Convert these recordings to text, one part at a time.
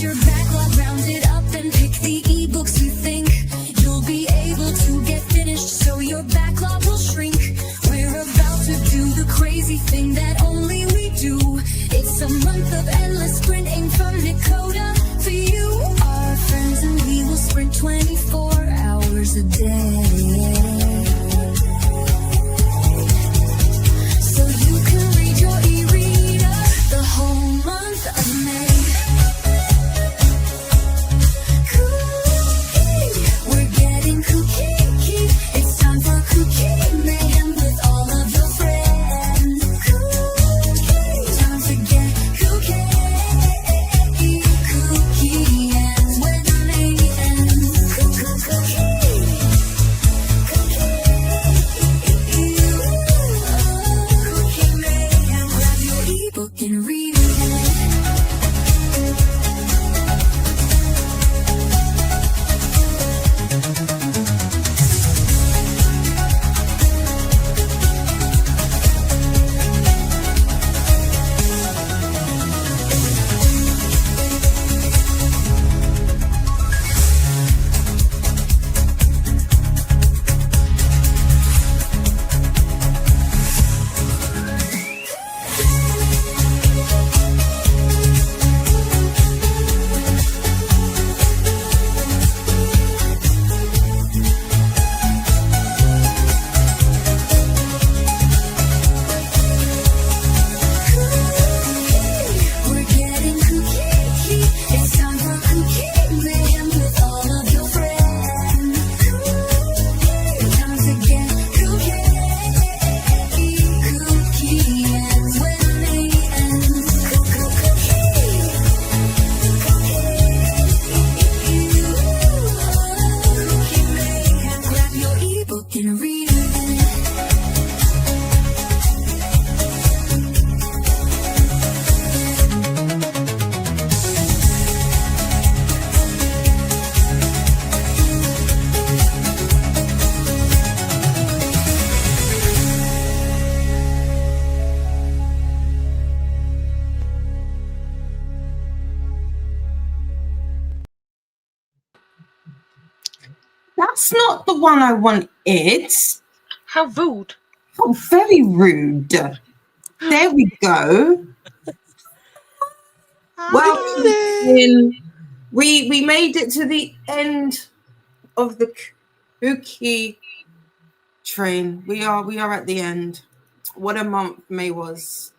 Get your backlog rounded up and pick the ebooks you think you'll be able to get finished so your backlog will shrink. We're about to do the crazy thing that only we do. It's a month of endless sprinting from Dakota for you, our friends, and we will sprint 24 hours a day. So you can read your e-reader the whole month of May. KuKi, we're getting KuKi. It's time for KuKi mayhem with all of your friends. KuKi, time to get KuKi. KuKi ends when May ends. KuKi. KuKi mayhem, grab your ebook and read it. We're getting KuKi. It's time for KuKi mayhem with all of your friends. KuKi, time to get KuKi. KuKi ends when May ends. KuKi mayhem, grab your ebook and read it. That's not the one I wanted. How rude. Oh, very rude. There we go. Well, we made it to the end of the KuKi train. We are at the end. What a month May was.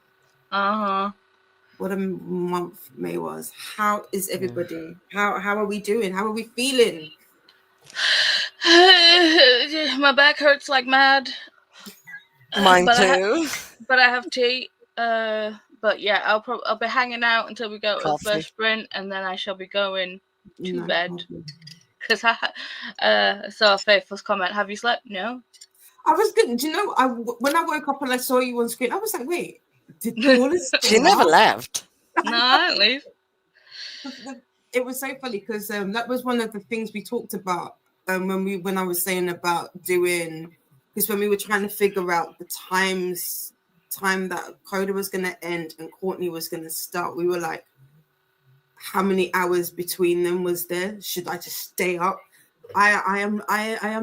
What a month May was. How is everybody? How are we doing? How are we feeling? My back hurts like mad. Mine but too. But I have tea. But yeah, I'll be hanging out until we go to the Coffee. first sprint, and then I shall be going to No bed. problem. Because I saw Faithful's comment. Have you slept? No. I was good. Do you know? When I woke up and I saw you on screen, I was like, "Wait, did Paula stay She never up?" left. No, I didn't leave. It was so funny because that was one of the things we talked about when I was saying about doing, because when we were trying to figure out the time that Coda was going to end and Courtney was going to start, we were like, how many hours between them was there? Should I just stay up? I am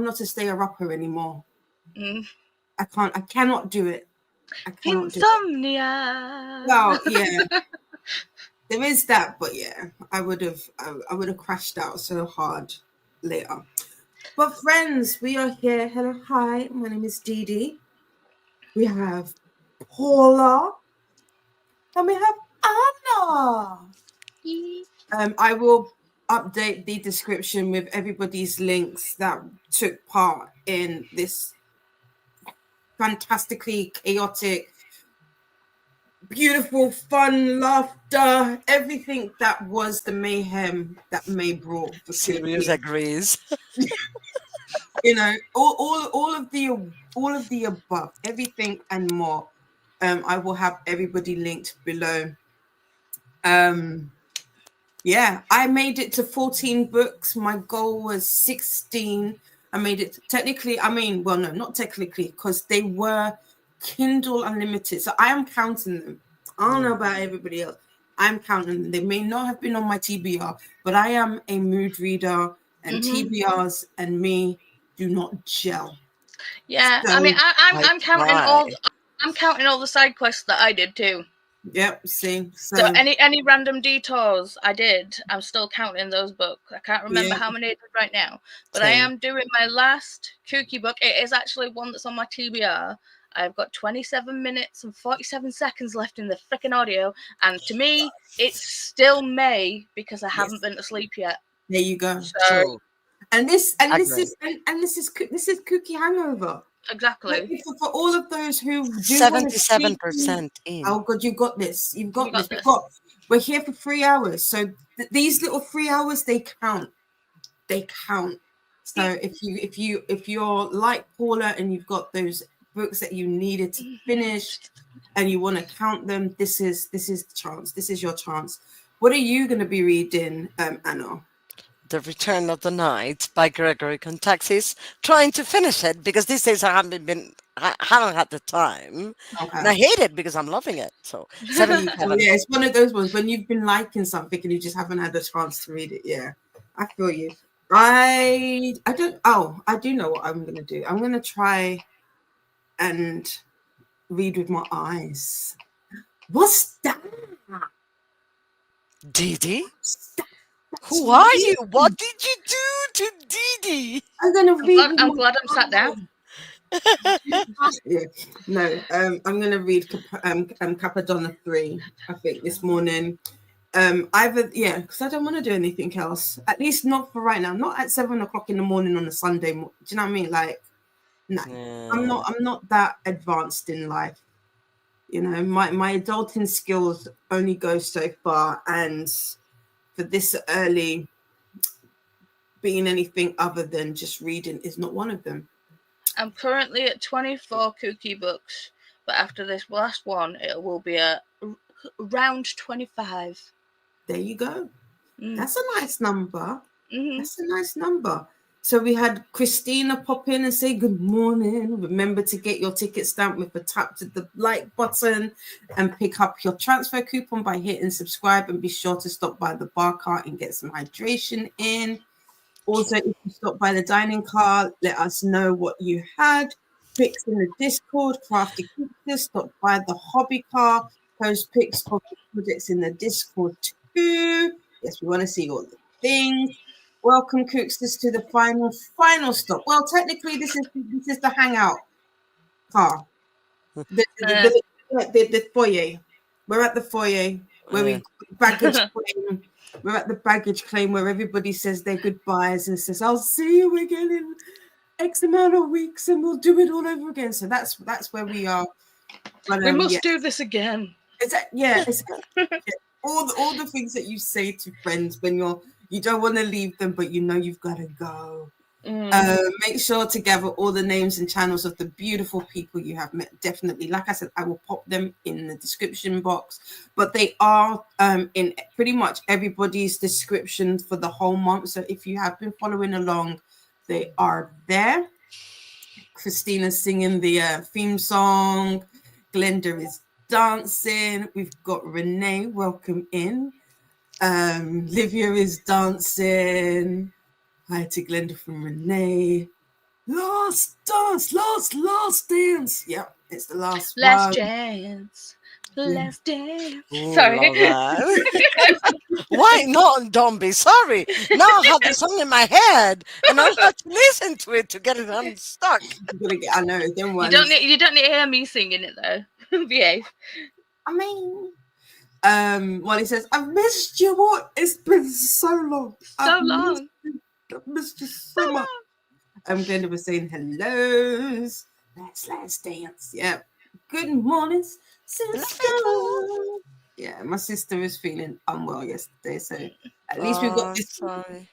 not a stayer-upper anymore. I cannot do it. I cannot do it. Insomnia. Well, yeah. There is that, but yeah, I would have crashed out so hard later. But friends, we are here. Hello, hi. My name is Dee Dee. We have Paula, and we have Anna. I will update the description with everybody's links that took part in this fantastically chaotic, beautiful, fun, laughter, everything that was the mayhem that May brought. Sirius agrees. You know, all of the above, everything and more. I will have everybody linked below. Yeah, I made it to 14 books. My goal was 16. I made it technically. I mean, well, no, not technically, because they were Kindle Unlimited. So I am counting them. I don't know about everybody else. I'm counting them. They may not have been on my TBR, but I am a mood reader, and TBRs and me do not gel. Yeah, So, I mean, I I'm counting try. I'm counting all the side quests that I did too. yep. See, So any random detours I did, I'm still counting those books. I can't remember Yeah. how many I did right now, but I Same. am doing my last KuKi book. It is actually one that's on my TBR. I've got 27 minutes and 47 seconds left in the freaking audio, and to me, it's still May because I haven't been to sleep yet. There you go. So True. And this Agree. is KuKi Hangover. exactly, For all of those who do want to sneak in, 77% in. oh God, you got this. You've got You got this. this. We're here for 3 hours, so these little 3 hours they count. They count. So if you're like Paula and you've got those books that you needed to finish and you want to count them, this is the chance. This is your chance. What are you going to be reading, Anna? The Return of the Night by Gregory Contaxis. Trying to finish it because these days I haven't had the time. Okay. And I hate it because I'm loving it. So Oh, 77. yeah, it's one of those ones when you've been liking something and you just haven't had a chance to read it. Yeah, I feel you. I don't. Oh, I do know what I'm gonna do. I'm gonna try and read with my eyes. What's that? Didi? That's Who are me. you? What did you do to Didi? I'm gonna read. I'm glad I'm sat down. Yeah, no. I'm gonna read Capadonna 3. I think this morning. Because I don't want to do anything else. At least not for right now. Not at 7 o'clock in the morning on a Sunday. Do you know what I mean? Like, no, Yeah. I'm not that advanced in life. You know, my adulting skills only go so far, and for this early, being anything other than just reading is not one of them. I'm currently at 24 KuKi books, but after this last one, it will be around 25. There you go. That's a nice number. Mm-hmm. That's a nice number. So we had Christina pop in and say good morning. Remember to get your ticket stamped with a tap to the like button and pick up your transfer coupon by hitting subscribe, and be sure to stop by the bar cart and get some hydration in. Also, if you stop by the dining car, let us know what you had. Pics in the Discord, Crafty Cookers, stop by the hobby car, post pics of the projects in the Discord too. Yes, we want to see all the things. Welcome, Cooksters, to the final stop. Well, technically, this is the hangout car, the foyer. We're at the foyer where we baggage claim. We're at the baggage claim where everybody says their goodbyes and says, "I'll see you again in X amount of weeks, and we'll do it all over again." So that's where we are. But, We must do this again. It's all the things that you say to friends when you don't want to leave them, but you know you've got to go. Make sure to gather all the names and channels of the beautiful people you have met. Definitely, like I said, I will pop them in the description box, but they are in pretty much everybody's description for the whole month. So if you have been following along, they are there. Christina's singing the theme song. Glenda is dancing. We've got Renee, welcome in. Livia is dancing. Hi to Glenda from Renee. Last dance, last dance. Yep, it's the last Last one. chance. Last dance. Ooh, Sorry. love that. Why not? Don't be sorry. Now I have the song in my head, and I have to listen to it to get it unstuck. I know, them ones. You don't need to hear me singing it though. Behave. I mean, Wally says, "I've missed you. What? It's been so long. So long. I've missed you so much." Glenda was saying hellos. Let's dance. Yeah. Good morning, sister. Yeah, my sister was feeling unwell yesterday, so at least we've got this. Sorry.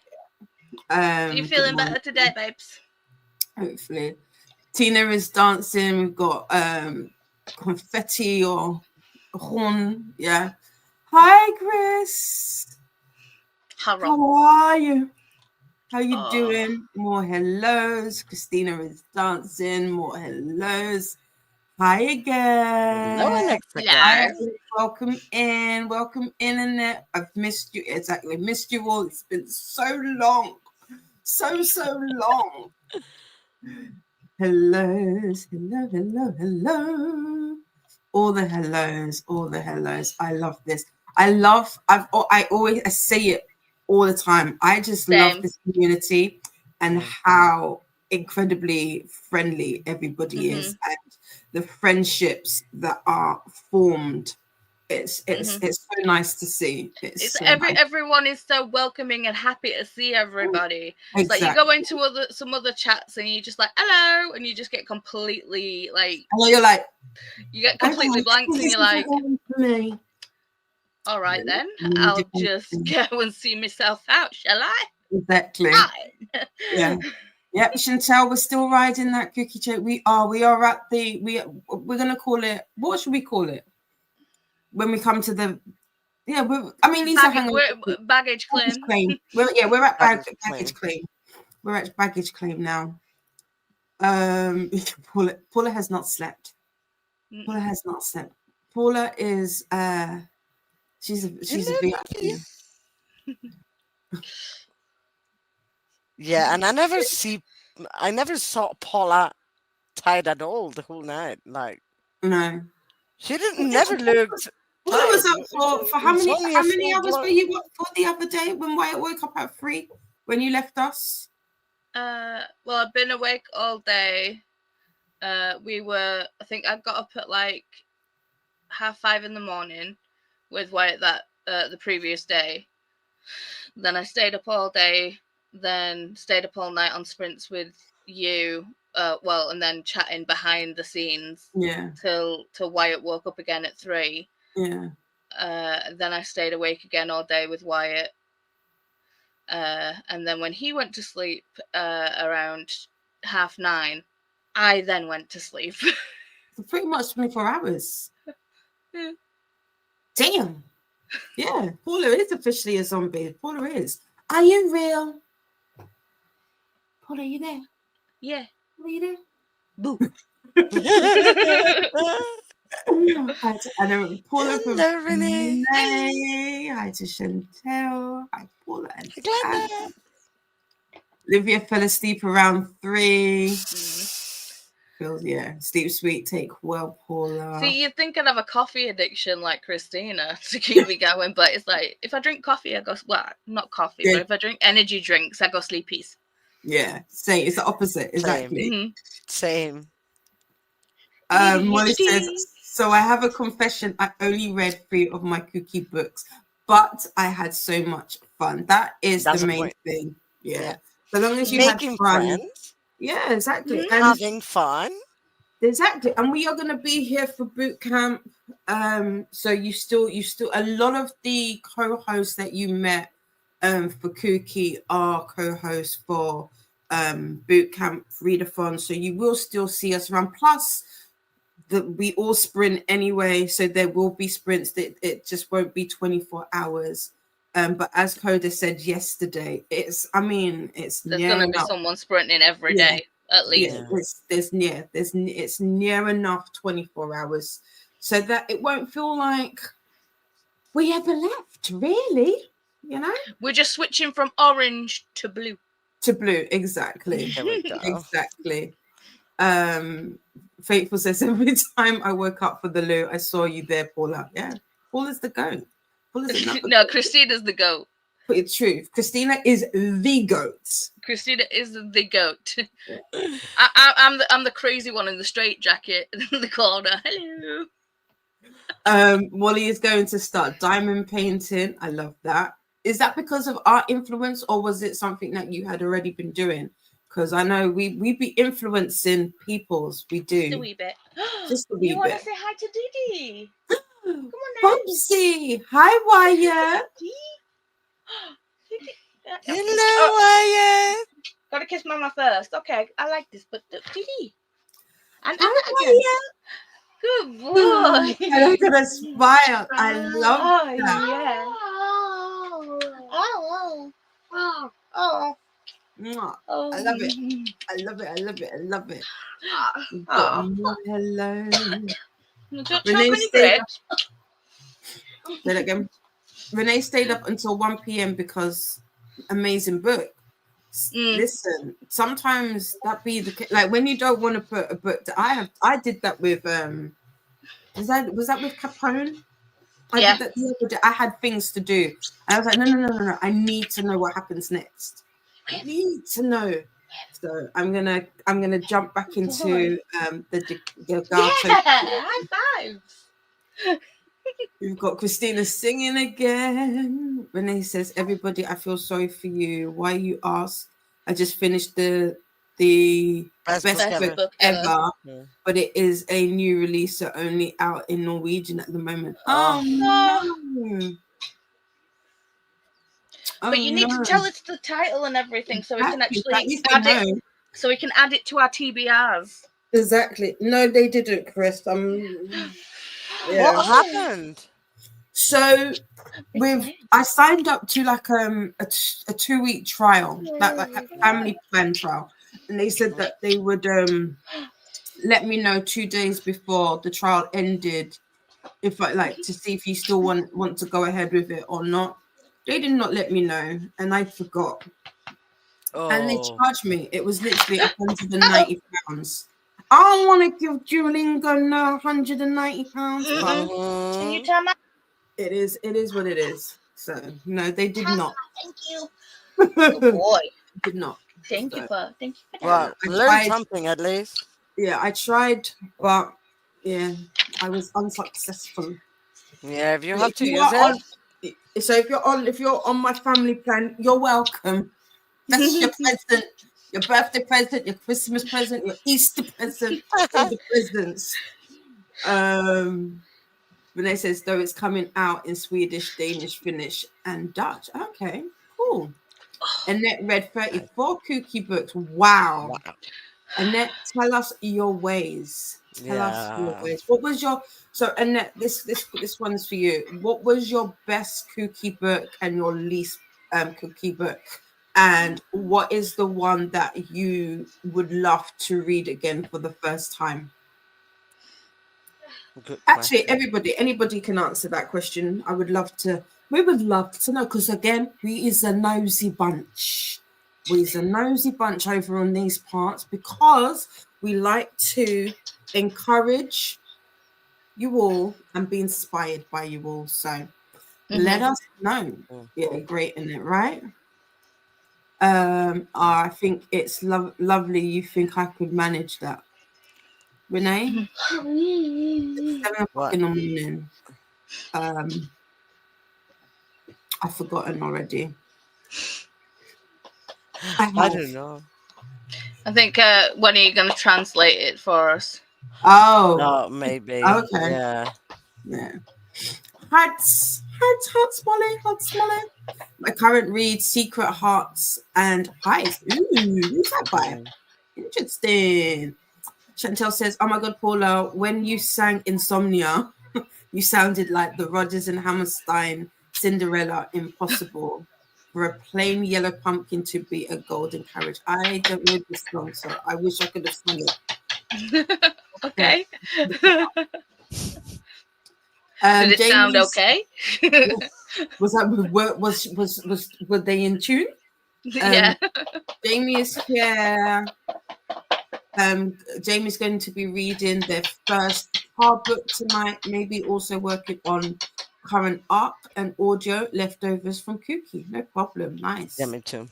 Are you feeling better today, babes? Hopefully. Tina is dancing. We've got confetti or horn. Yeah. Hi, Chris. How are you? How you doing? More hellos. Christina is dancing. More hellos. Hi again. Hello, Alexa. Hi, Hello. welcome in. Welcome in, Annette. I've missed you. Exactly. Missed you all. It's been so long. So long. Hellos. Hello. All the hellos. I love this. I say it all the time. I just love Same. this community and how incredibly friendly everybody is, and the friendships that are formed. It's so nice to see. It's so nice. Everyone is so welcoming and happy to see everybody. It's like you go into some other chats and you just like hello, and you just get completely like. And you're like, you get completely blanked, and you're like, all right then, I'll just go and see myself out, shall I? Exactly. Yeah. Yep, Chantel, we're still riding that KuKi chain. We are at the we're gonna call it, what should we call it? When we come to the these are baggage claim. We're at Baggage baggage claim. We're at baggage claim now. Paula has not slept. Paula has not slept. Paula is she's a VIP. Yeah, and I never saw Paula tired at all the whole night. Like, no, she never looked. Paula was up for how many hours were you up for the other day when Wyatt woke up at 3 when you left us? Well, I've been awake all day. I think I got up at like 5:30 in the morning with Wyatt the previous day. Then I stayed up all day, then stayed up all night on sprints with you, and then chatting behind the scenes. Yeah. Till Wyatt woke up again at 3. Yeah. Then I stayed awake again all day with Wyatt. And then when he went to sleep around 9:30, I then went to sleep. For pretty much 24 hours. Yeah. Damn. Yeah, Paula is officially a zombie. Paula is. Are you real? Paula, are you there? Yeah. Are you there? Boo. I know Paula from Hello, Renee. Hi to Chantel. Hi, Paula and Glenda. Olivia fell asleep around 3. Sleep sweet, take well, Paula. See, you'd think I'd have a coffee addiction like Christina to keep me going, but it's like if I drink coffee, I go not coffee, but if I drink energy drinks, I go sleepies. Yeah, same. It's the opposite, exactly. Same. Molly says, so I have a confession. I only read 3 of my KuKi books, but I had so much fun. That's the main thing. Yeah. So long as you making had fun. friends. Yeah, exactly. And having fun. Exactly. And we are going to be here for boot camp. So you still a lot of the co-hosts that you met for KuKi are co-hosts for boot camp readathon. So you will still see us around. Plus we all sprint anyway, so there will be sprints that it just won't be 24 hours. But as Coda said yesterday, there's going to be someone sprinting every day at least. Yeah, it's near enough 24 hours, so that it won't feel like we ever left. Really, we're just switching from orange to blue. Exactly. There we go. Exactly. Faithful says every time I woke up for the loo, I saw you there, Paula. Yeah, Paula's the goat. No, Christina's the goat. But it's true. Christina is the goat. Christina is the goat. I'm the crazy one in the straight jacket in the corner. Hello. Molly is going to start diamond painting. I love that. Is that because of our influence, or was it something that you had already been doing? Because I know we be influencing peoples. We do. Just a wee bit. Just a wee bit. You want to say hi to Didi? Come on, Bubsy. Hi, Wyatt. Hello, Wyatt. Gotta kiss Mama first. Okay, I like this, but Didi. And Wyatt. Good boy. And I'm gonna smile. I love that. Yeah. Mwah. Oh. I love it. I love it. I love it. I love it. We've got Oh. more hello. Don't Renee chop any stayed grapes. Say that again. Renee stayed up until 1 p.m. because amazing book. Listen, sometimes that be like when you don't want to put a book. I did that with was that with Capone? I Yeah. did that the other day. I had things to do. And I was like, no. I need to know what happens next. I need to know. So I'm gonna jump back into the Gato. Yeah, high fives. We've got Christina singing again. Renee says, "Everybody, I feel sorry for you. Why you ask? I just finished the Best best book book ever. ever, Yeah. but it is a new release, so only out in Norwegian at the moment. Oh. Oh no! Oh But you need to no! tell us the title and everything so we can Exactly. At actually least I add it. know. So we can add it to our TBRs. Exactly. No, they didn't, Chris. Yeah. What happened? So I signed up to like a 2-week trial, like a family plan trial, and they said that they would let me know 2 days before the trial ended if I like to see if you still want to go ahead with it or not. They did not let me know, and I forgot. And they Oh. charged me. It was literally £190. I don't want to give Duolingo no £190, but Can you Mhm. tell me? it is what it is. So no, they did not. Thank you. Good boy. Did not. Thank you So, for that. Well, I learn tried. something at least. Yeah, I tried, but yeah, I was unsuccessful. Yeah, if you But have if to you use are it. on, so if you're on my family plan, you're welcome. That's your present, your birthday present, your Christmas present, your Easter present, all the presents. Renee says though it's coming out in Swedish, Danish, Finnish, and Dutch. Okay, cool. Annette read 34 KuKi books. Wow. Wow. Annette, tell us your ways. Tell us your Yeah. ways. What was your Annette? This one's for you. What was your best KuKi book and your least KuKi book? And what is the one that you would love to read again for the first time? Good Actually, question. anybody can answer that question. We would love to know because again, we is a nosy bunch. We's a nosy bunch over on these parts because we like to encourage you all and be inspired by you all. So let us know. Mm. Yeah, great, isn't it, right? I think it's lovely. You think I could manage that, Renee? It's 7 o'clock What? in the morning. I've forgotten already. I I have. don't know. I think when are you going to translate it for us? Oh, Oh, maybe. okay. Yeah. Yeah. Hearts, Molly. My current read, Secret Hearts and Pies. Ooh, who's that by? Mm. Interesting. Chantel says, "Oh my God, Paula, when you sang Insomnia, you sounded like the Rodgers and Hammerstein Cinderella Impossible for a plain yellow pumpkin to be a golden carriage." I don't know this song, so I wish I could have sung it. Okay. Yeah. Did it sound Jamie's okay? were they in tune? Yeah. Jamie is here. Jamie's going to be reading their first hard book tonight, maybe also working on current arc and audio leftovers from KuKi. No problem. Nice. Yeah, me too.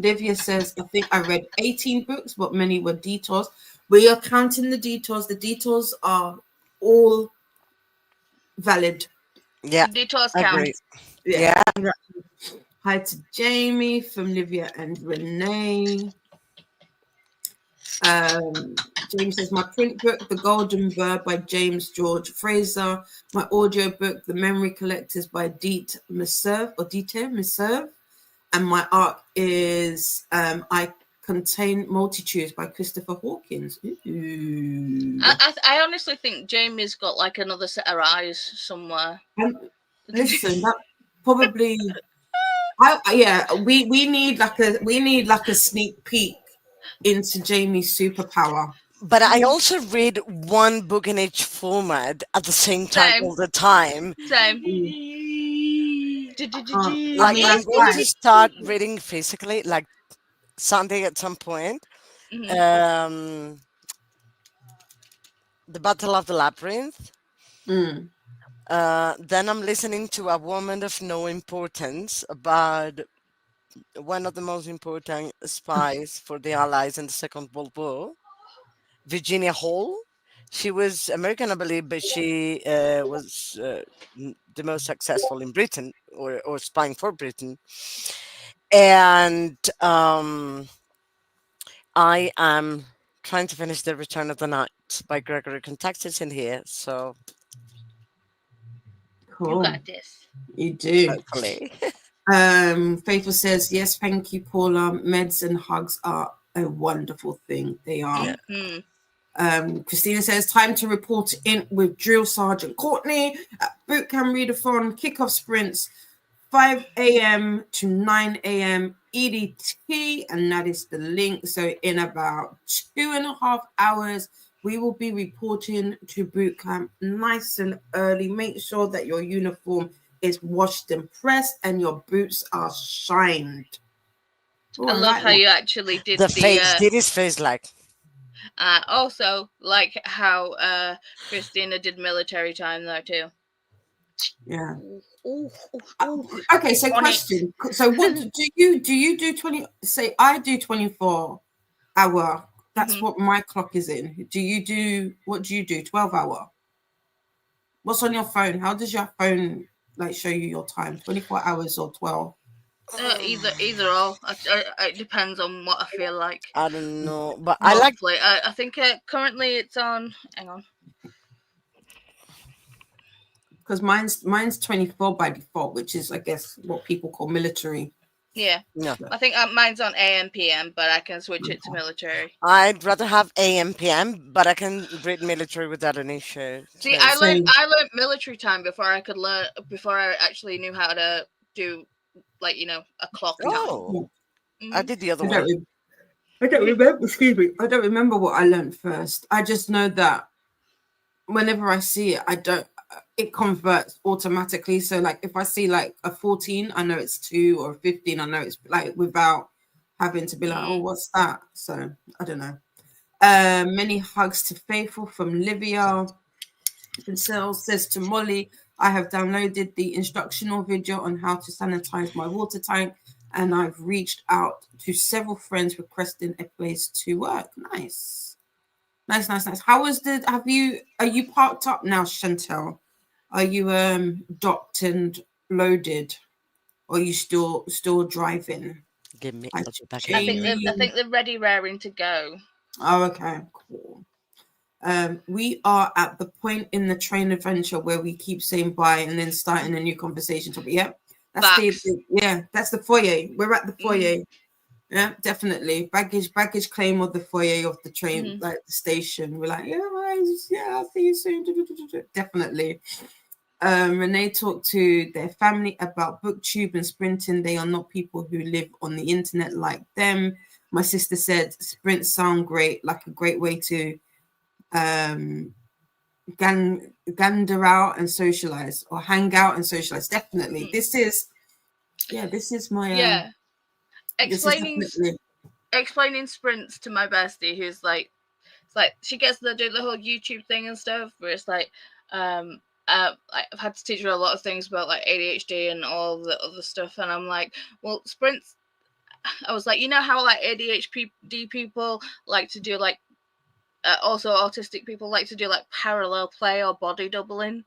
Livia says, I think I read 18 books, but many were detours. We are counting the detours. The detours are all valid. Yeah. Detours Agree. count. Yeah. Hi to Jamie from Livia and Renee. James says, my print book, The Golden Bird by James George Fraser. My audio book, The Memory Collectors by Dieter Meserve. And my art is I Contain Multitudes by Christopher Hawkins. Ooh. I honestly think Jamie's got like another set of eyes somewhere. Listen, that probably We need like a sneak peek into Jamie's superpower. But I also read one book in each format at the same time Same. all the time. Same. I Like mean, I'm that's going to fine. start reading physically, like Sunday at some point. Mhm. Um, The Battle of the Labyrinth. Mm. Then I'm listening to A Woman of No Importance about one of the most important spies for the Allies in the Second World War, Virginia Hall. She was American, I believe, but she was the most successful in Britain or spying for Britain. And I am trying to finish The Return of the Night by Gregory Contaxis in here. So You Cool. got this. You do. hopefully. Faithful says, yes, thank you, Paula. Meds and hugs are a wonderful thing. They are. Mhm. Christina says, time to report in with Drill Sergeant Courtney at Bootcamp Readathon kickoff sprints, 5 a.m. to 9 a.m. EDT, and that is the link. So in about 2.5 hours, we will be reporting to bootcamp nice and early. Make sure that your uniform is washed and pressed and your boots are shined. Oh, I love like how that. you actually did The face, did his face like, also like how Christina did military time there too. Yeah. Ooh, Okay, so on question. So what do you do 20, say I do 24-hour. That's Mhm. what my clock is in. What do you do? 12-hour. What's on your phone? How does your phone like show you your time? 24 hours or 12? Either or. It depends on what I feel like. I don't know, but I like. Mostly, I think currently it's on. Hang on. Because mine's 24 by default, which is I guess what people call military. Yeah, No, I think mine's on AM PM, but I can switch it to military. I'd rather have AM PM, but I can read military without an issue. See, So Same. I learned military time before I actually knew how to do like a clock time. oh, I did the other I don't, way. re- I don't remember. Excuse me. I don't remember what I learned first. I just know that whenever I see it, it converts automatically. So like if I see like a 14, I know it's 2, or 15, I know it's like without having to be like, oh, what's that? So I don't know. Many hugs to Faithful from Livia. Pincel says to Molly, I have downloaded the instructional video on how to sanitize my water tank, and I've reached out to several friends requesting a place to work. Nice. Nice. Are you parked up now, Chantel? Are you docked and loaded? Or are you still driving? Give me. Hi, I'll be back in a I think minute. they're ready, raring to go. Oh, okay, cool. We are at the point in the train adventure where we keep saying bye and then starting a new conversation topic. Yep, that's that's the foyer. We're at the foyer. Yeah, definitely. Baggage claim of the foyer of the train, like the station. We're like, I'll see you soon. Definitely. Renee talked to their family about booktube and sprinting. They are not people who live on the internet like them. My sister said sprints sound great, like a great way to gander out and socialize, or hang out and socialize. Definitely. This is my this is definitely Explaining sprints to my bestie, who's like, it's like she gets to do the whole YouTube thing and stuff, where it's like, I've had to teach her a lot of things about like ADHD and all the other stuff, and I'm like, well, sprints. I was like, you know how like ADHD people like to do like, also autistic people like to do like parallel play or body doubling,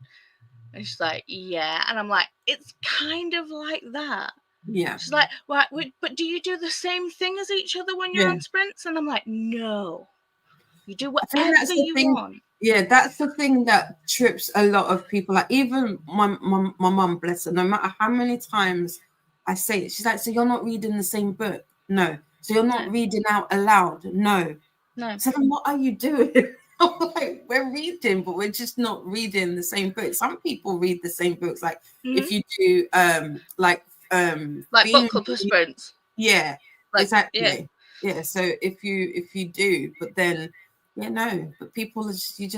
and she's like, yeah, and I'm like, it's kind of like that. yeah. She's like, right, but do you do the same thing as each other when you're on sprints? And I'm like, no, you do I think whatever that's the you thing. want. Yeah, that's the thing that trips a lot of people. Like even my mum, bless her, no matter how many times I say it, she's like, so you're not reading the same book? No. So you're not reading out aloud? No. So then what are you doing? Like, we're reading, but we're just not reading the same book. Some people read the same books. Like if you do like Like book club for sprints. Yeah, Like, exactly. Yeah. So if you do, but then but people are you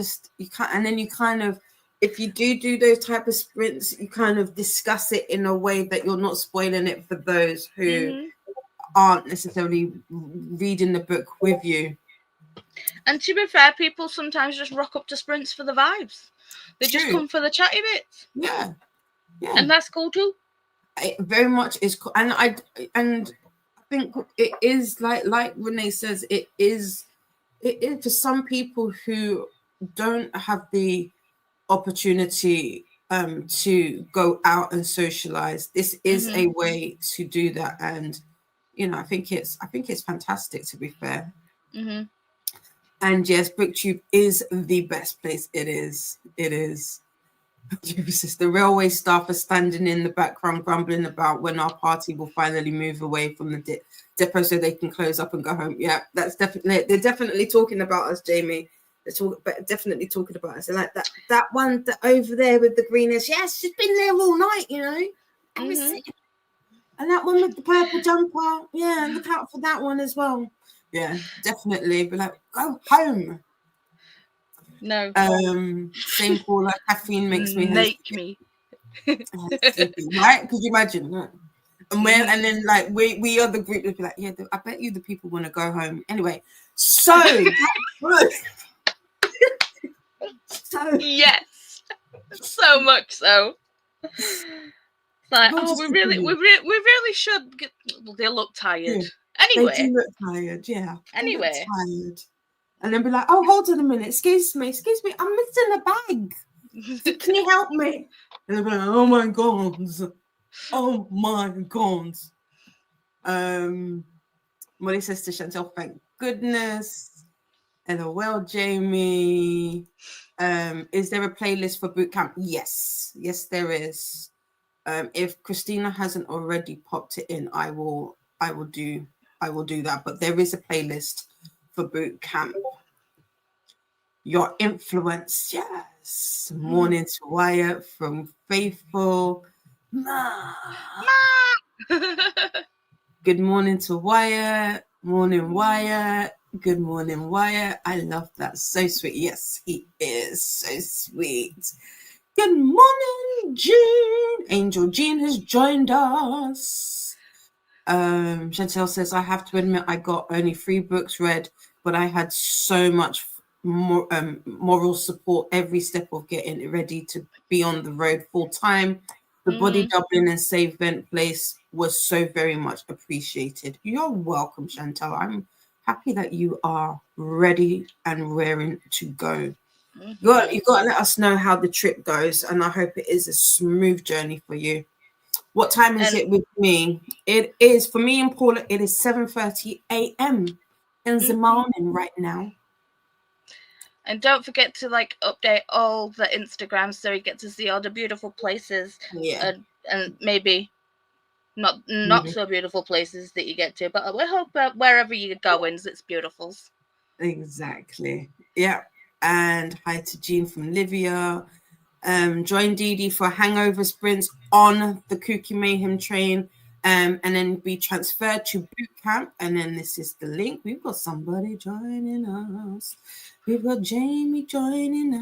can't, and then you kind of, if you do those type of sprints, you kind of discuss it in a way that you're not spoiling it for those who aren't necessarily reading the book with you. And to be fair, people sometimes just rock up to sprints for the vibes. They just come for the chatty bits. Yeah. And that's cool too. It very much is cool. And I think it is like Renee says, it is for some people who don't have the opportunity to go out and socialize. This is a way to do that, and I think it's fantastic, to be fair. And yes, BookTube is the best place. It is. The railway staff are standing in the background grumbling about when our party will finally move away from the depot so they can close up and go home. Yeah, they're definitely talking about us, Jamie. They're definitely talking about us. They're like that one over there with the green hair. Yes, she's been there all night, And that one with the purple jumper. Yeah, look out for that one as well. Yeah, definitely. But like, go home. No. Same call, like caffeine makes me me. Right? Could you imagine? And then like we are the group that be like, yeah, I bet you the people want to go home anyway. So yes, so much so. Like, we really should get. Well, they look tired. Yeah. Anyway, they do look tired. Yeah. Anyway, tired. And then be like, oh, hold on a minute, excuse me, I'm missing a bag. Can you help me? And they'll be like, oh my god. Molly says to Chantel, thank goodness. LOL, Jamie. Is there a playlist for boot camp? Yes, there is. If Christina hasn't already popped it in, I will do that. But there is a playlist for boot camp. Your influence, yes. Morning to Wyatt from Faithful. Good morning to Wyatt. Morning, Wyatt. Good morning, Wyatt. I love that. So sweet. Yes, he is so sweet. Good morning, Jean. Angel Jean has joined us. Chantel says, I have to admit I got only 3 books read, but I had so much more moral support every step of getting ready to be on the road full time. The body doubling and safe vent place was so very much appreciated. You're welcome, Chantel. I'm happy that you are ready and raring to go. You've got to let us know how the trip goes, and I hope it is a smooth journey for you. What time is it with me? It is, for me and Paula, it is 7:30 a.m. in the morning right now. And don't forget to update all the Instagrams so you get to see all the beautiful places. Yeah. And maybe not so beautiful places that you get to, but we hope that wherever you go in, it's beautiful. Exactly. Yeah. And hi to Jean from Livia. Join Dee Dee for hangover sprints on the KuKi Mayhem train, and then be transferred to boot camp. And then this is the link. We've got somebody joining us. We've got Jamie joining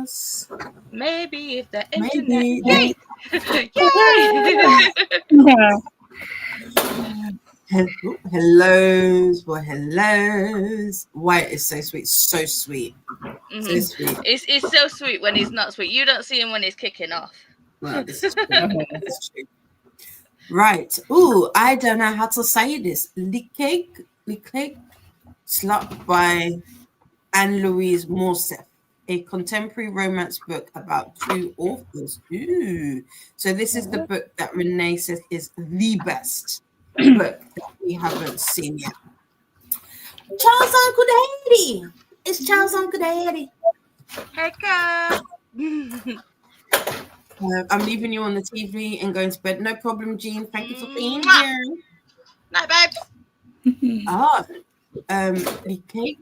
us. Maybe if the internet. Yay! Hellos. Wyatt is so sweet. So sweet. So sweet. It's so sweet when he's not sweet. You don't see him when he's kicking off. Well, this is true. This is true. Right. Ooh, I don't know how to say this. Likake Slut by Anne-Louise Morcerf, a contemporary romance book about 2 authors. Ooh. So this is the book that Renee says is the best book that we haven't seen yet. Charles Uncle Daddy. It's Charles Uncle Daddy. Hey, girl. I'm leaving you on the TV and going to bed. No problem, Jean. Thank you for being here. Night, babes. The cake.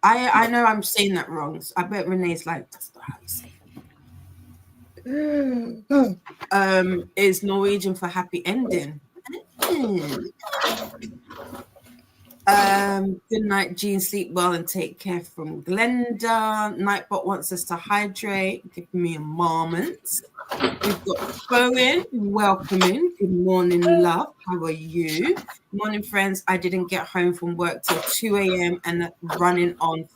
I know I'm saying that wrong. So I bet Renee's like, that's not how you say is Norwegian for happy ending. Good night, Jean. Sleep well and take care from Glenda. Nightbot wants us to hydrate. Give me a moment. We've got Bowen. Welcome in. Good morning, love. How are you? Morning, friends. I didn't get home from work till 2 a.m. and running on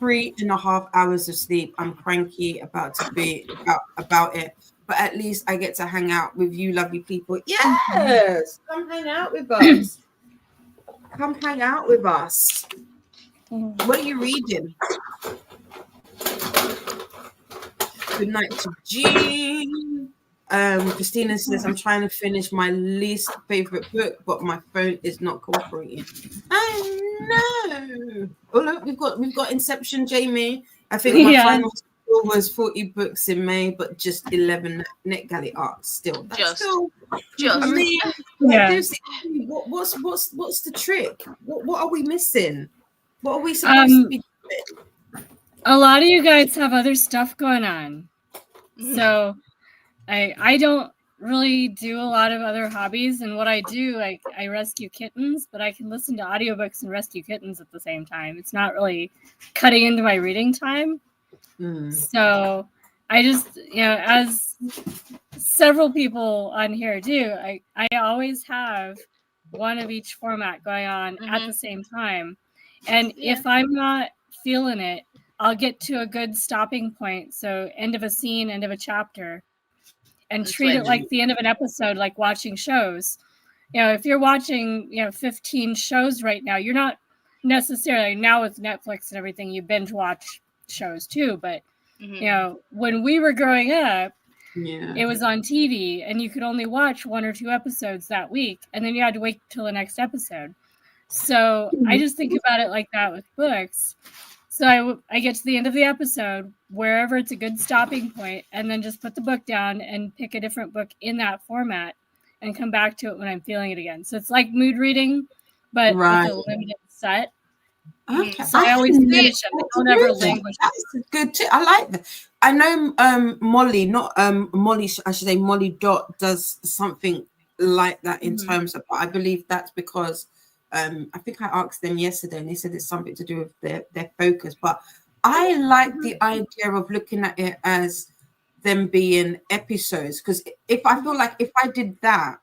3.5 hours of sleep. I'm cranky about it, but at least I get to hang out with you, lovely people. Yes, come hang out with us. Come hang out with us. What are you reading? Good night to Jean. Christina says, I'm trying to finish my least favorite book, but my phone is not cooperating. I know. Oh look, we've got Inception, Jamie. I think my final score was 40 books in May, but just 11 NetGalley arcs still. That's still I mean, what's the trick? What are we missing? What are we supposed to be doing? A lot of you guys have other stuff going on. So I don't really do a lot of other hobbies, and what I do, I rescue kittens, but I can listen to audiobooks and rescue kittens at the same time. It's not really cutting into my reading time. So I just, as several people on here do, I always have one of each format going on at the same time. And if I'm not feeling it, I'll get to a good stopping point. So end of a scene, end of a chapter, and treat it like the end of an episode, like watching shows. If you're watching, 15 shows right now, you're not necessarily, now with Netflix and everything, you binge watch shows too. But, when we were growing up, it was on TV and you could only watch 1 or 2 episodes that week. And then you had to wait till the next episode. So I just think about it like that with books. So I get to the end of the episode, wherever it's a good stopping point, and then just put the book down and pick a different book in that format and come back to it when I'm feeling it again. So it's like mood reading, but with a limited set. Okay. So I always finish them. I don't ever languish. That's good too. I like that. I know Molly, not Molly, I should say Molly Dot does something like that in terms of, but I believe that's because I think I asked them yesterday and they said it's something to do with their focus. But I like the idea of looking at it as them being episodes, because if I feel like if I did that,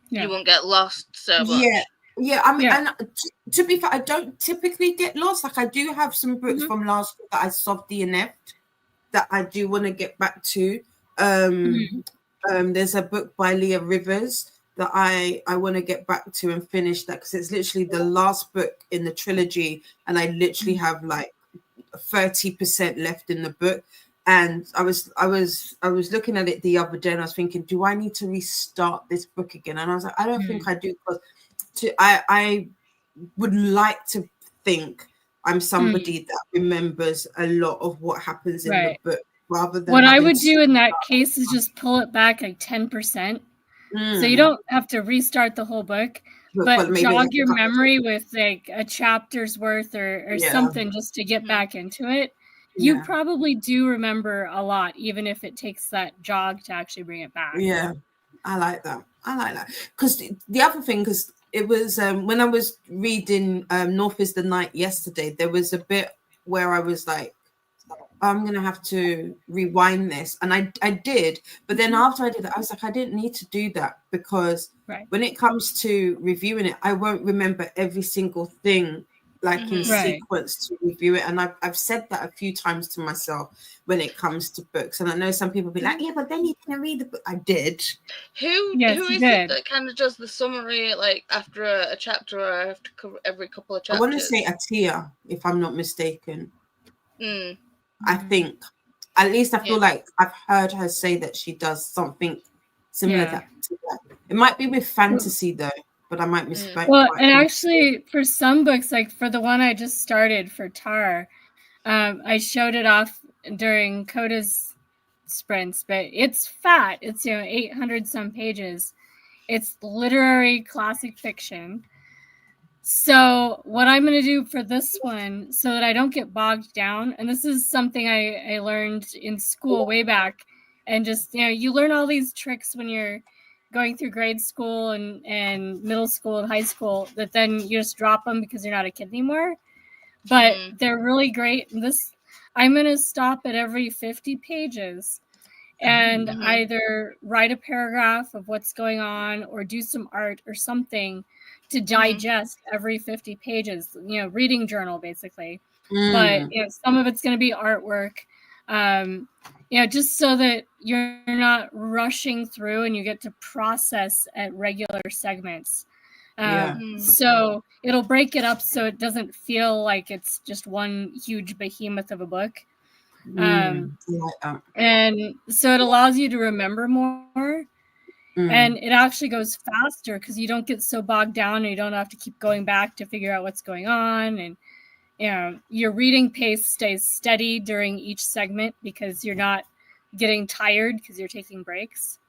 you won't get lost so much. Yeah, I mean, and to be fair, I don't typically get lost. Like I do have some books from last week that I soft DNF'd that I do want to get back to. There's a book by Leah Rivers that I want to get back to and finish that, because it's literally the last book in the trilogy, and I literally have like 30% left in the book. And I was looking at it the other day and I was thinking, do I need to restart this book again? And I was like, I don't think I do, because I would like to think I'm somebody that remembers a lot of what happens in the book, rather than what I would do in that case is just pull it back like 10%. So you don't have to restart the whole book, but jog your memory with like a chapter's worth or something just to get back into it. You probably do remember a lot, even if it takes that jog to actually bring it back. Yeah, I like that. Because the other thing, because it was when I was reading North is the Night yesterday, there was a bit where I was like, I'm going to have to rewind this. And I did. But then after I did that, I was like, I didn't need to do that, because when it comes to reviewing it, I won't remember every single thing like in sequence to review it. And I've said that a few times to myself when it comes to books. And I know some people be like, yeah, but then you can read the book. I did. Who is it that kind of does the summary like after a chapter or after every couple of chapters? I want to say Atia, if I'm not mistaken. I think, at least I feel like I've heard her say that she does something similar to that. It might be with fantasy though, but I might mistake. Well, and actually for some books, like for the one I just started for Tar, I showed it off during Coda's sprints, but it's fat. It's 800 some pages. It's literary classic fiction. So what I'm going to do for this one, so that I don't get bogged down, and this is something I learned in school way back, and just, you learn all these tricks when you're going through grade school and middle school and high school, that then you just drop them because you're not a kid anymore. But they're really great. I'm going to stop at every 50 pages and either write a paragraph of what's going on or do some art or something to digest every 50 pages, reading journal basically. But some of it's going to be artwork, just so that you're not rushing through and you get to process at regular segments. So it'll break it up so it doesn't feel like it's just one huge behemoth of a book. And so it allows you to remember more, and it actually goes faster because you don't get so bogged down and you don't have to keep going back to figure out what's going on. And your reading pace stays steady during each segment because you're not getting tired because you're taking breaks.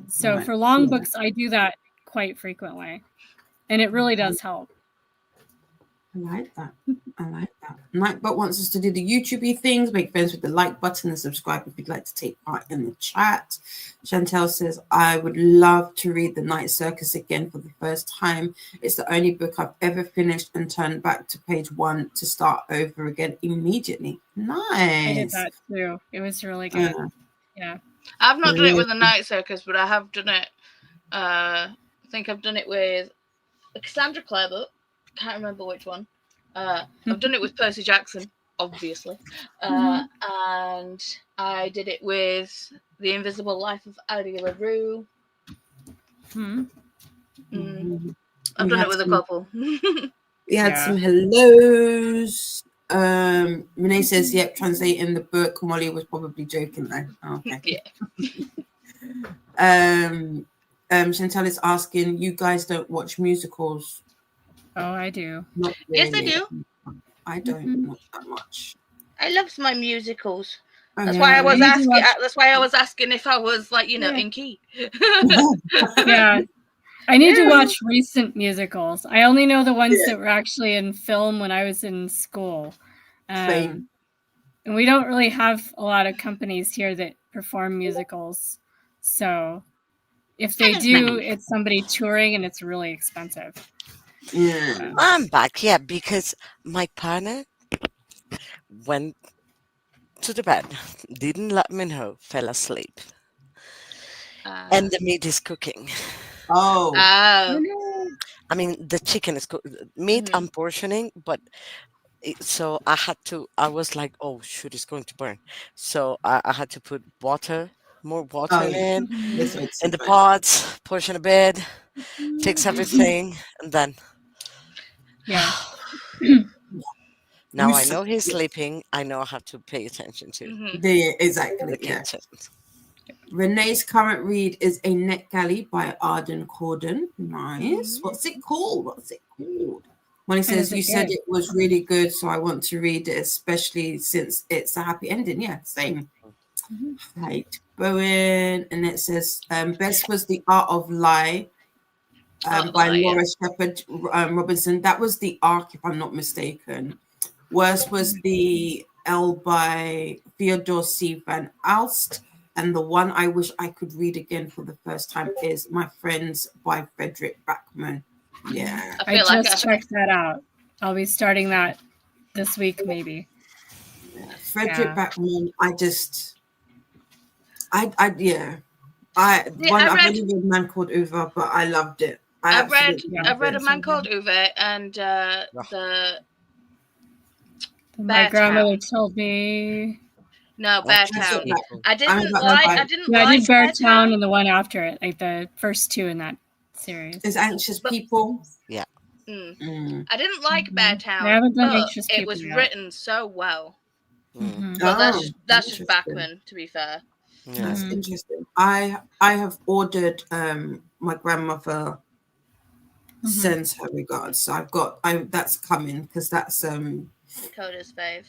So for long books, I do that quite frequently, and it really does help. I like that. Nightbot wants us to do the YouTube things, make friends with the like button and subscribe if you'd like to take part in the chat. Chantel says, I would love to read The Night Circus again for the first time. It's the only book I've ever finished and turned back to page 1 to start over again immediately. Nice. I did that too. It was really good. Yeah. I've not done it with The Night Circus, but I have done it. I think I've done it with a Cassandra Clare book. Can't remember which one. I've done it with Percy Jackson, obviously. And I did it with The Invisible Life of Addie LaRue. I've done it with a couple. We had some hellos. Renee says, yep, translating the book. Molly was probably joking though. Oh, okay. Chantal is asking, you guys don't watch musicals? Oh, I do. Not really. Yes, I do. I don't not that much. I love my musicals. That's why I was asking. That's why I was asking if I was in key. Yeah, I need to watch recent musicals. I only know the ones that were actually in film when I was in school. Same. And we don't really have a lot of companies here that perform musicals. So if they do, it's somebody touring and it's really expensive. Yeah. I'm back, because my partner went to the bed, didn't let me know, fell asleep. And the meat is cooking. Oh. I mean, the chicken is cooked. Meat I'm portioning, but so I was like, oh, shoot, it's going to burn. So I had to put more water in the pots, portion a bit, fix everything, and then... Now I know he's sleeping. I know I have to pay attention to the kitchen. Renee's current read is A NetGalley by Arden Corden. Nice. What's it called? Molly says, you said it was really good, so I want to read it, especially since it's a happy ending. Yeah, same. Right. Bowen, and it says, best was The Art of Lie. By Laura Shepherd Robinson. That was the arc, if I'm not mistaken. Worst was the L by Theodore C. Van Alst. And the one I wish I could read again for the first time is My Friends by Frederick Backman. Yeah. I just checked that out. I'll be starting that this week, maybe. Frederick Backman, I've only read a Man Called Uva, but I loved it. I've read A Man Called Uwe and my grandmother told me. No, Bear Town. I did Bear Town and the one after it, like the first two in that series. Is Anxious People? Yeah. I didn't like Bear Town. I haven't done but Anxious People it was yet. written so well. But that's just Backman, to be fair. That's interesting. I have ordered my grandmother sends her regards. So that's coming because that's Coda's fave.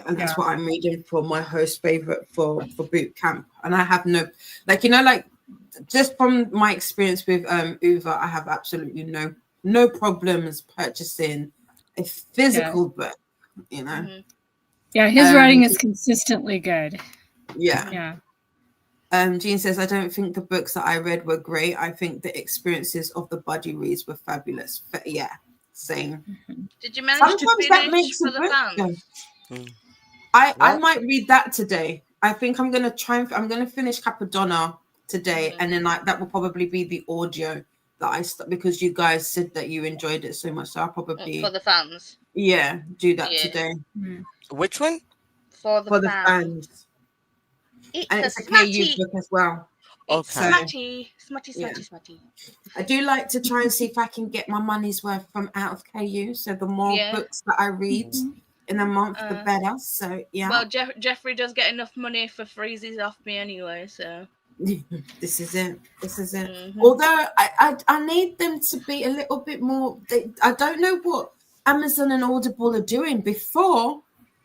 And that's what I'm reading for my host favorite for boot camp. And I have no just from my experience with Uva, I have absolutely no no problems purchasing a physical book, you know. Yeah, his writing is consistently good. Yeah. Jean says, I don't think the books that I read were great. I think the experiences of the buddy reads were fabulous. Yeah, same. Did you manage Sometimes to that finish makes for a the book, fans? though. I might read that today. I think I'm gonna I'm gonna finish Capadonna today, and then that will probably be the audio that because you guys said that you enjoyed it so much. So I'll probably For the fans. do that today. Which one? For the fans. And it's a KU book as well. It's Okay. smutty. I do like to try and see if I can get my money's worth from out of KU. So the more books that I read in a month, the better. So yeah. Well, Jeffrey does get enough money for freezes off me anyway, so. This is it. Although I need them to be a little bit more. I don't know what Amazon and Audible are doing. Before,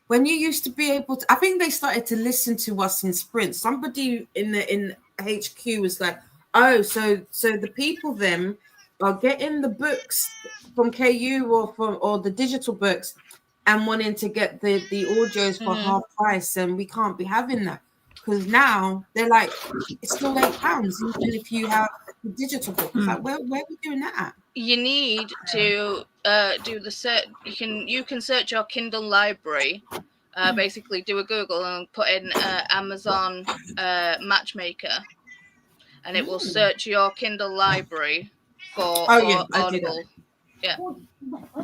when you used to be able to, I think they started to listen to us in Sprint. Somebody in HQ was like, oh, so the people then are getting the books from KU or the digital books and wanting to get the audios for half price, and we can't be having that. Because now they're like, it's still £8, even if you have the digital book. It's like, where are we doing that at? You need to do the search. You can search your Kindle library. Basically, do a Google and put in Amazon Matchmaker, and it will search your Kindle library for Audible. Yeah,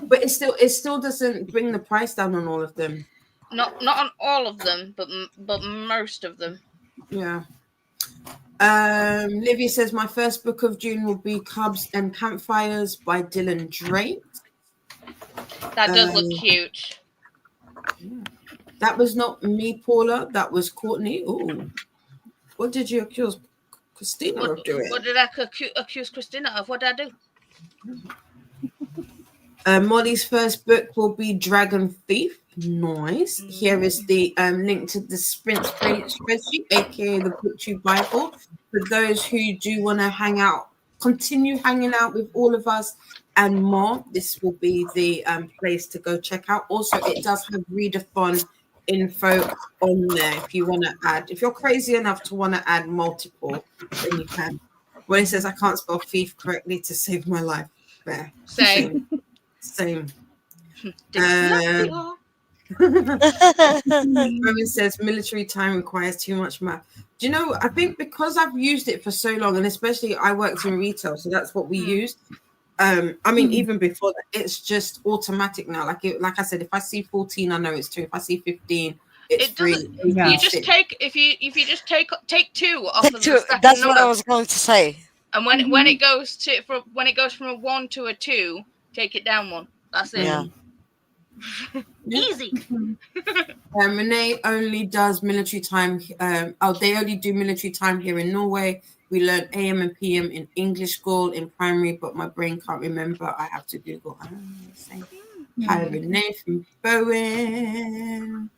but it still doesn't bring the price down on all of them. Not on all of them, but most of them. Yeah. Livy says my first book of June will be Cubs and Campfires by Dylan Drake. That does look cute. That was not me, Paula. That was Courtney. Ooh. What did you accuse Christina of doing? What did I accuse Christina of? What did I do? Molly's first book will be Dragon Thief. Nice. Here is the link to the Sprint spreadsheet, aka the BookTube Bible. For those who do want to continue hanging out with all of us and more, this will be the place to go check out. Also, it does have readathon info on there if you want to add. If you're crazy enough to want to add multiple, then you can. When it says I can't spell thief correctly to save my life, there. Same. Roman says military time requires too much math. Do you know, I think because I've used it for so long, and especially I worked in retail, so that's what we used. I mean, even before that, it's just automatic now. Like I said, if I see 14, I know it's 2. If I see 15, it's 3. You just take if you just take 2 off of the second that's number, what I was going to say. And when it goes from a 1 to a 2, take it down 1. That's it. Yeah. Easy. Renee only does military time. They only do military time here in Norway. We learn AM and PM in English school in primary, but my brain can't remember. I have to Google. Hi, Renee from Bowen.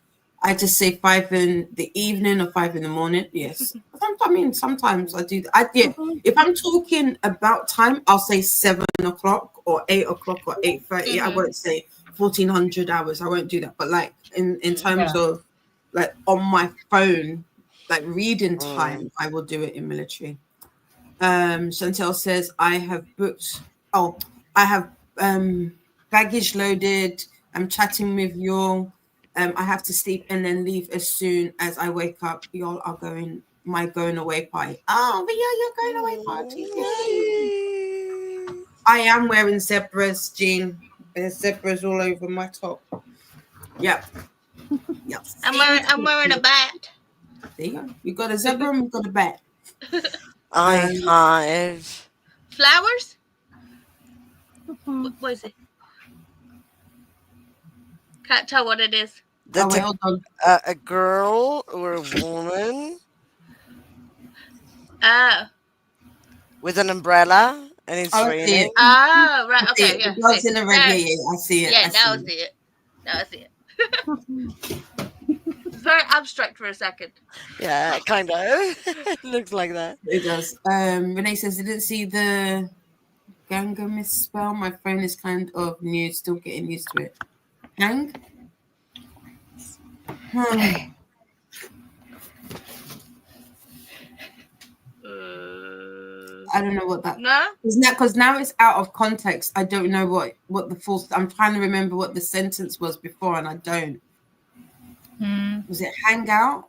I just say 5 in the evening or 5 in the morning. Yes. I mean, sometimes I do. If I'm talking about time, I'll say 7 o'clock or 8 o'clock or 8:30. I won't say 1400 hours. I won't do that. But like in terms of like on my phone, like reading time, I will do it in military. Chantel says I have booked. I have baggage loaded. I'm chatting with y'all. I have to sleep and then leave as soon as I wake up. Y'all are going my going away party. Oh, but yeah, you're going away party. I am wearing zebras, Jean. There's zebras all over my top. Yep. I'm wearing a bat. There you go. You got a zebra and we got a bat. I have flowers. What is it? Can't tell what it is. That's a girl or a woman with an umbrella and it's raining. Ah, right. Okay. Yeah. Girls in the red. Yeah, I see it. Yeah, now I see it. It's very abstract for a second. Yeah, kind of. It looks like that. It does. Renee says, I didn't see the Ganga misspell. My phone is kind of new, still getting used to it. Hang? I don't know what that No? because now it's out of context. I don't know what the full. I'm trying to remember what the sentence was before, and I don't. Was it hang out?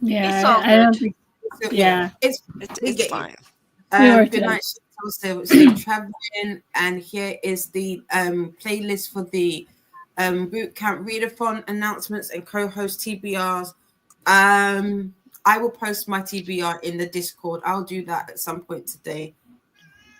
Yeah, It's all I don't good. think. So, Yeah. it's It's get you. fine. worked Good it out. night, so traveling, and here is the playlist for the boot camp readathon announcements and co-host TBRs. I will post my TBR in the Discord. I'll do that at some point today,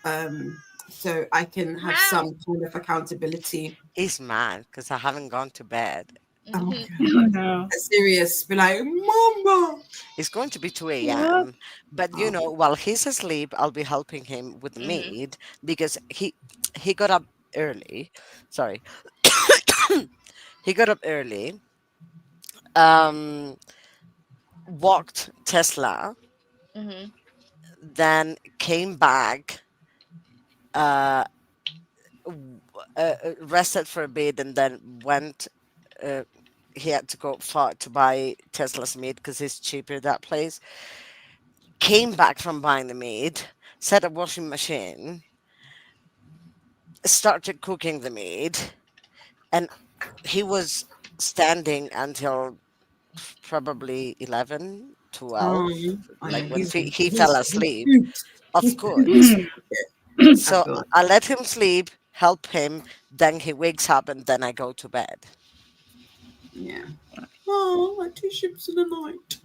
so I can have some kind of accountability. He's mad because I haven't gone to bed. Oh my Mhm. God. Oh, no. Serious, be like, Mama. It's going to be 2 What? a.m. But Oh. while he's asleep, I'll be helping him with the Mhm. mead because he got up early. Sorry. He got up early, um, walked Tesla, Mhm. then came back, uh, rested for a bit, and then went. Uh, he had to go far to buy Tesla's meat because it's cheaper that place. Came back from buying the meat, set a washing machine, started cooking the meat, and he was standing until probably 11, 12. Oh Like yeah, when he's he fell asleep, cute. of course. I So feel like I let him sleep, help him, then he wakes up, and then I go to bed. yeah. Oh, like two ships in the night.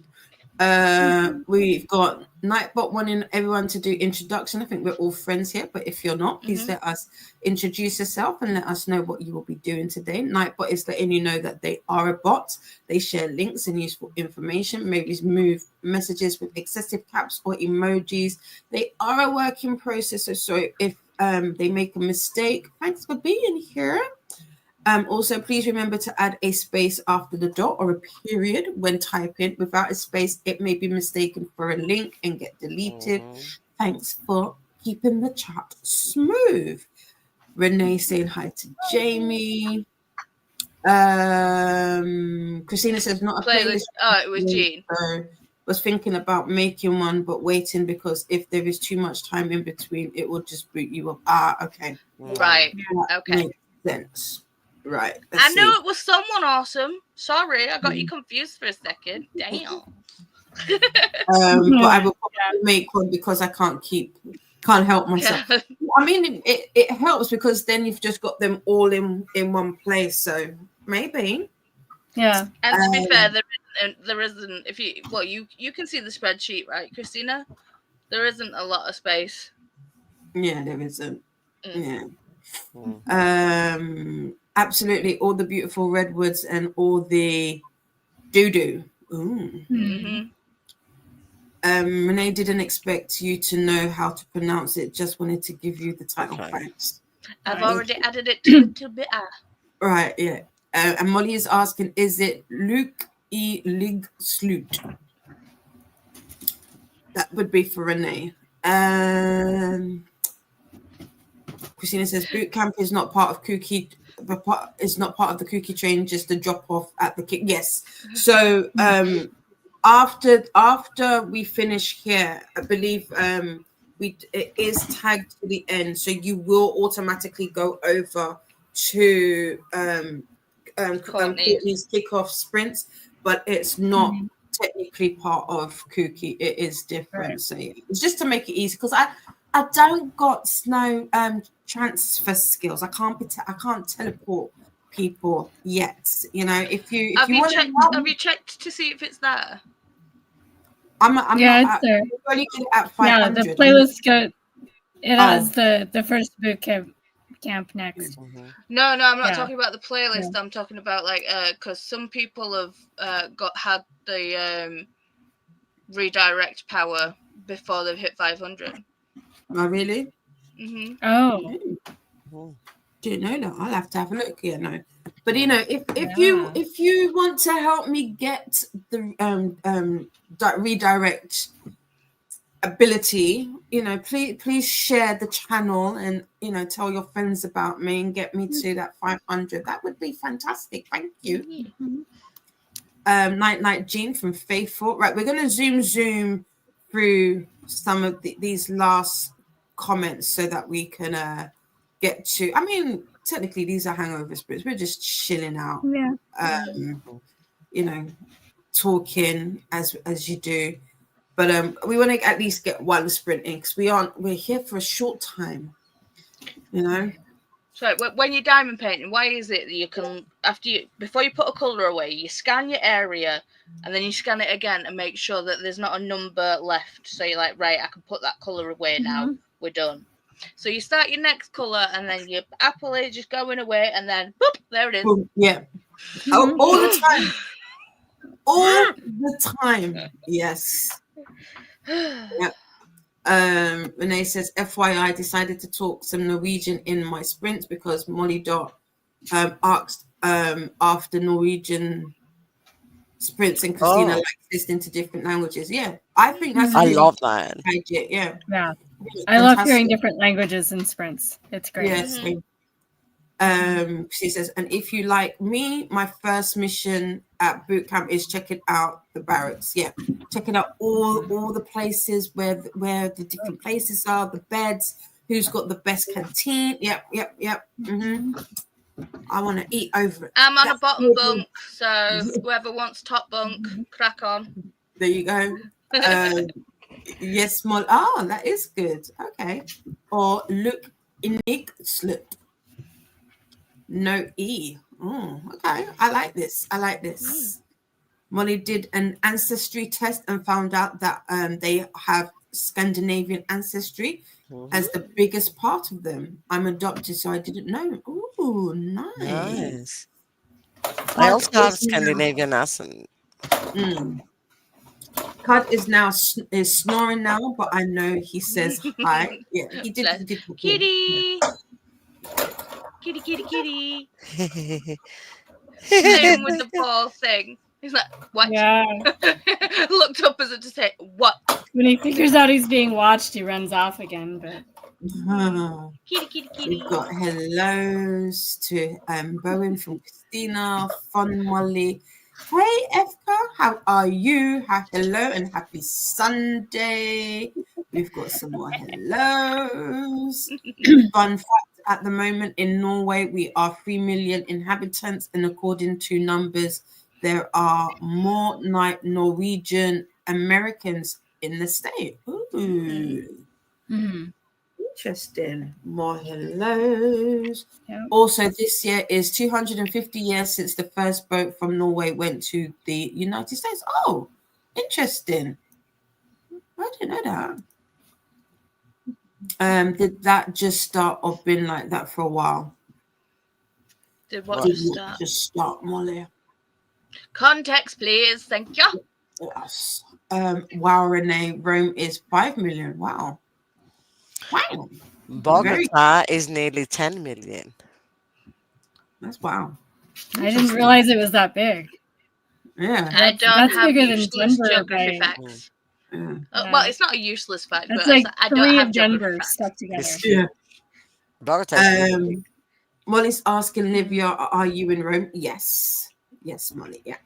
We've got Nightbot wanting everyone to do introduction. I think we're all friends here, but if you're not, please let us introduce yourself and let us know what you will be doing today. Nightbot is letting you know that they are a bot. They share links and useful information, maybe move messages with excessive caps or emojis. They are a work in process, so if they make a mistake, thanks for being here. Also, please remember to add a space after the dot or a period when typing. Without a space, it may be mistaken for a link and get deleted. Mhm. Thanks for keeping the chat smooth. Renee saying hi to Jamie. Christina says not a playlist. Oh, it was Jean. So was thinking about making one, but waiting because if there is too much time in between, it will just boot you up. Okay. Right. That Okay. makes sense. Right. I Let's knew see. it was someone awesome. Sorry, I got you confused for a second. Damn. But I will probably make one because I can't help myself. Yeah. I mean, it helps because then you've just got them all in one place. So maybe. Yeah. And to be fair, there isn't. If you can see the spreadsheet, right, Christina? There isn't a lot of space. Yeah, there isn't. Yeah. Mhm. Absolutely, all the beautiful redwoods and all the doo-doo. Ooh. Mm-hmm. Renee didn't expect you to know how to pronounce it. Just wanted to give you the title. Okay. Thanks. I've already added it to the TBR. Right, yeah. And Molly is asking, is it Luke E. Lig Sloot? That would be for Renee. Christina says boot camp is not part of KuKi, is not part of the KuKi train, just a drop off at the kick. Yes. So after we finish here, I believe it is tagged to the end, so you will automatically go over to Courtney's kickoff sprints, but it's not technically part of KuKi. It is different. Right. So yeah, it's just to make it easy because I don't got no transfer skills. I can't teleport people yet. You know, if you want Have you checked to see if it's there? I'm Yeah, not. it's there. I'm only good at Yeah, 500. the playlist got it Oh. has the first boot camp next. Mhm. No, I'm not Yeah. talking about the playlist. I'm talking about like because some people have had the redirect power before they've hit 500. Oh, really? Mm-hmm. Oh. Mhm. Didn't know that. I'll have to have a look. Yeah, no. But you know, if Yeah. you want to help me get the redirect, ability, please share the channel and tell your friends about me and get me to that 500. That would be fantastic. Thank you. Night Jean from Faithful. Right, we're gonna zoom through some of these last comments so that we can get to. I mean, technically these are hangover spirits. We're just chilling out. Yeah. Talking as you do. But we want to at least get one sprint in because we're here for a short time, So when you're diamond painting, why is it that you can before you put a colour away, you scan your area and then you scan it again and make sure that there's not a number left. So you're like, right, I can put that colour away now. We're done. So you start your next colour and then your apple is just going away and then boop, there it is. Boom, yeah. All the time. All the time. Yes. Yep. Renee says, FYI, decided to talk some Norwegian in my sprints because Molly Dot asked after Norwegian sprints and Christina likes listening to different languages. Yeah, I think that's I love that. Yeah. Yeah. I love hearing different languages in sprints. It's great. Yes. She says, and if you like me, my first mission at boot camp is checking out the barracks. Yeah, checking out all the places where the different places are, the beds, who's got the best canteen. Yep. I want to eat over it. I'm on a bottom bunk, so whoever wants top bunk, crack on. There you go. Yes, small. Oh, that is good. Okay. Or look, inig slip. No E. Oh, okay. I like this. Molly did an ancestry test and found out that they have Scandinavian ancestry as the biggest part of them. I'm adopted, so I didn't know. Ooh, nice. I also have Scandinavian accent. Cud is snoring now, but I know he says hi. Yeah, he did. Kitty. Kitty. Same with the ball thing. He's like, what? Yeah. Looked up as if to say, what? When he figures out he's being watched, he runs off again. But Kitty. We've got hellos to Bowen from Christina, Fun Molly. Hey Efka, how are you? Hello and happy Sunday. We've got some more hellos. Fun fact, at the moment in Norway, we are 3 million inhabitants, and according to numbers, there are more Norwegian Americans in the state. Ooh. Interesting. More hellos. Yep. Also, this year is 250 years since the first boat from Norway went to the United States. Oh, interesting. I didn't know that. Did that just start or been like that for a while? Did what just start, Molly? Context, please. Thank you. Yes. Wow, Renee, Rome is 5 million. Wow. Bogota is nearly 10 million. That's wow. I didn't realize it was that big. Yeah. I don't that's have bigger than useless Denver geography by- facts. Yeah. Well, it's not a useless fact, That's but like I don't 3 have of geography Denver facts. stuck together. Yeah. Bogota is big. Molly's asking Livia, are you in Rome? Yes, Molly. Yeah.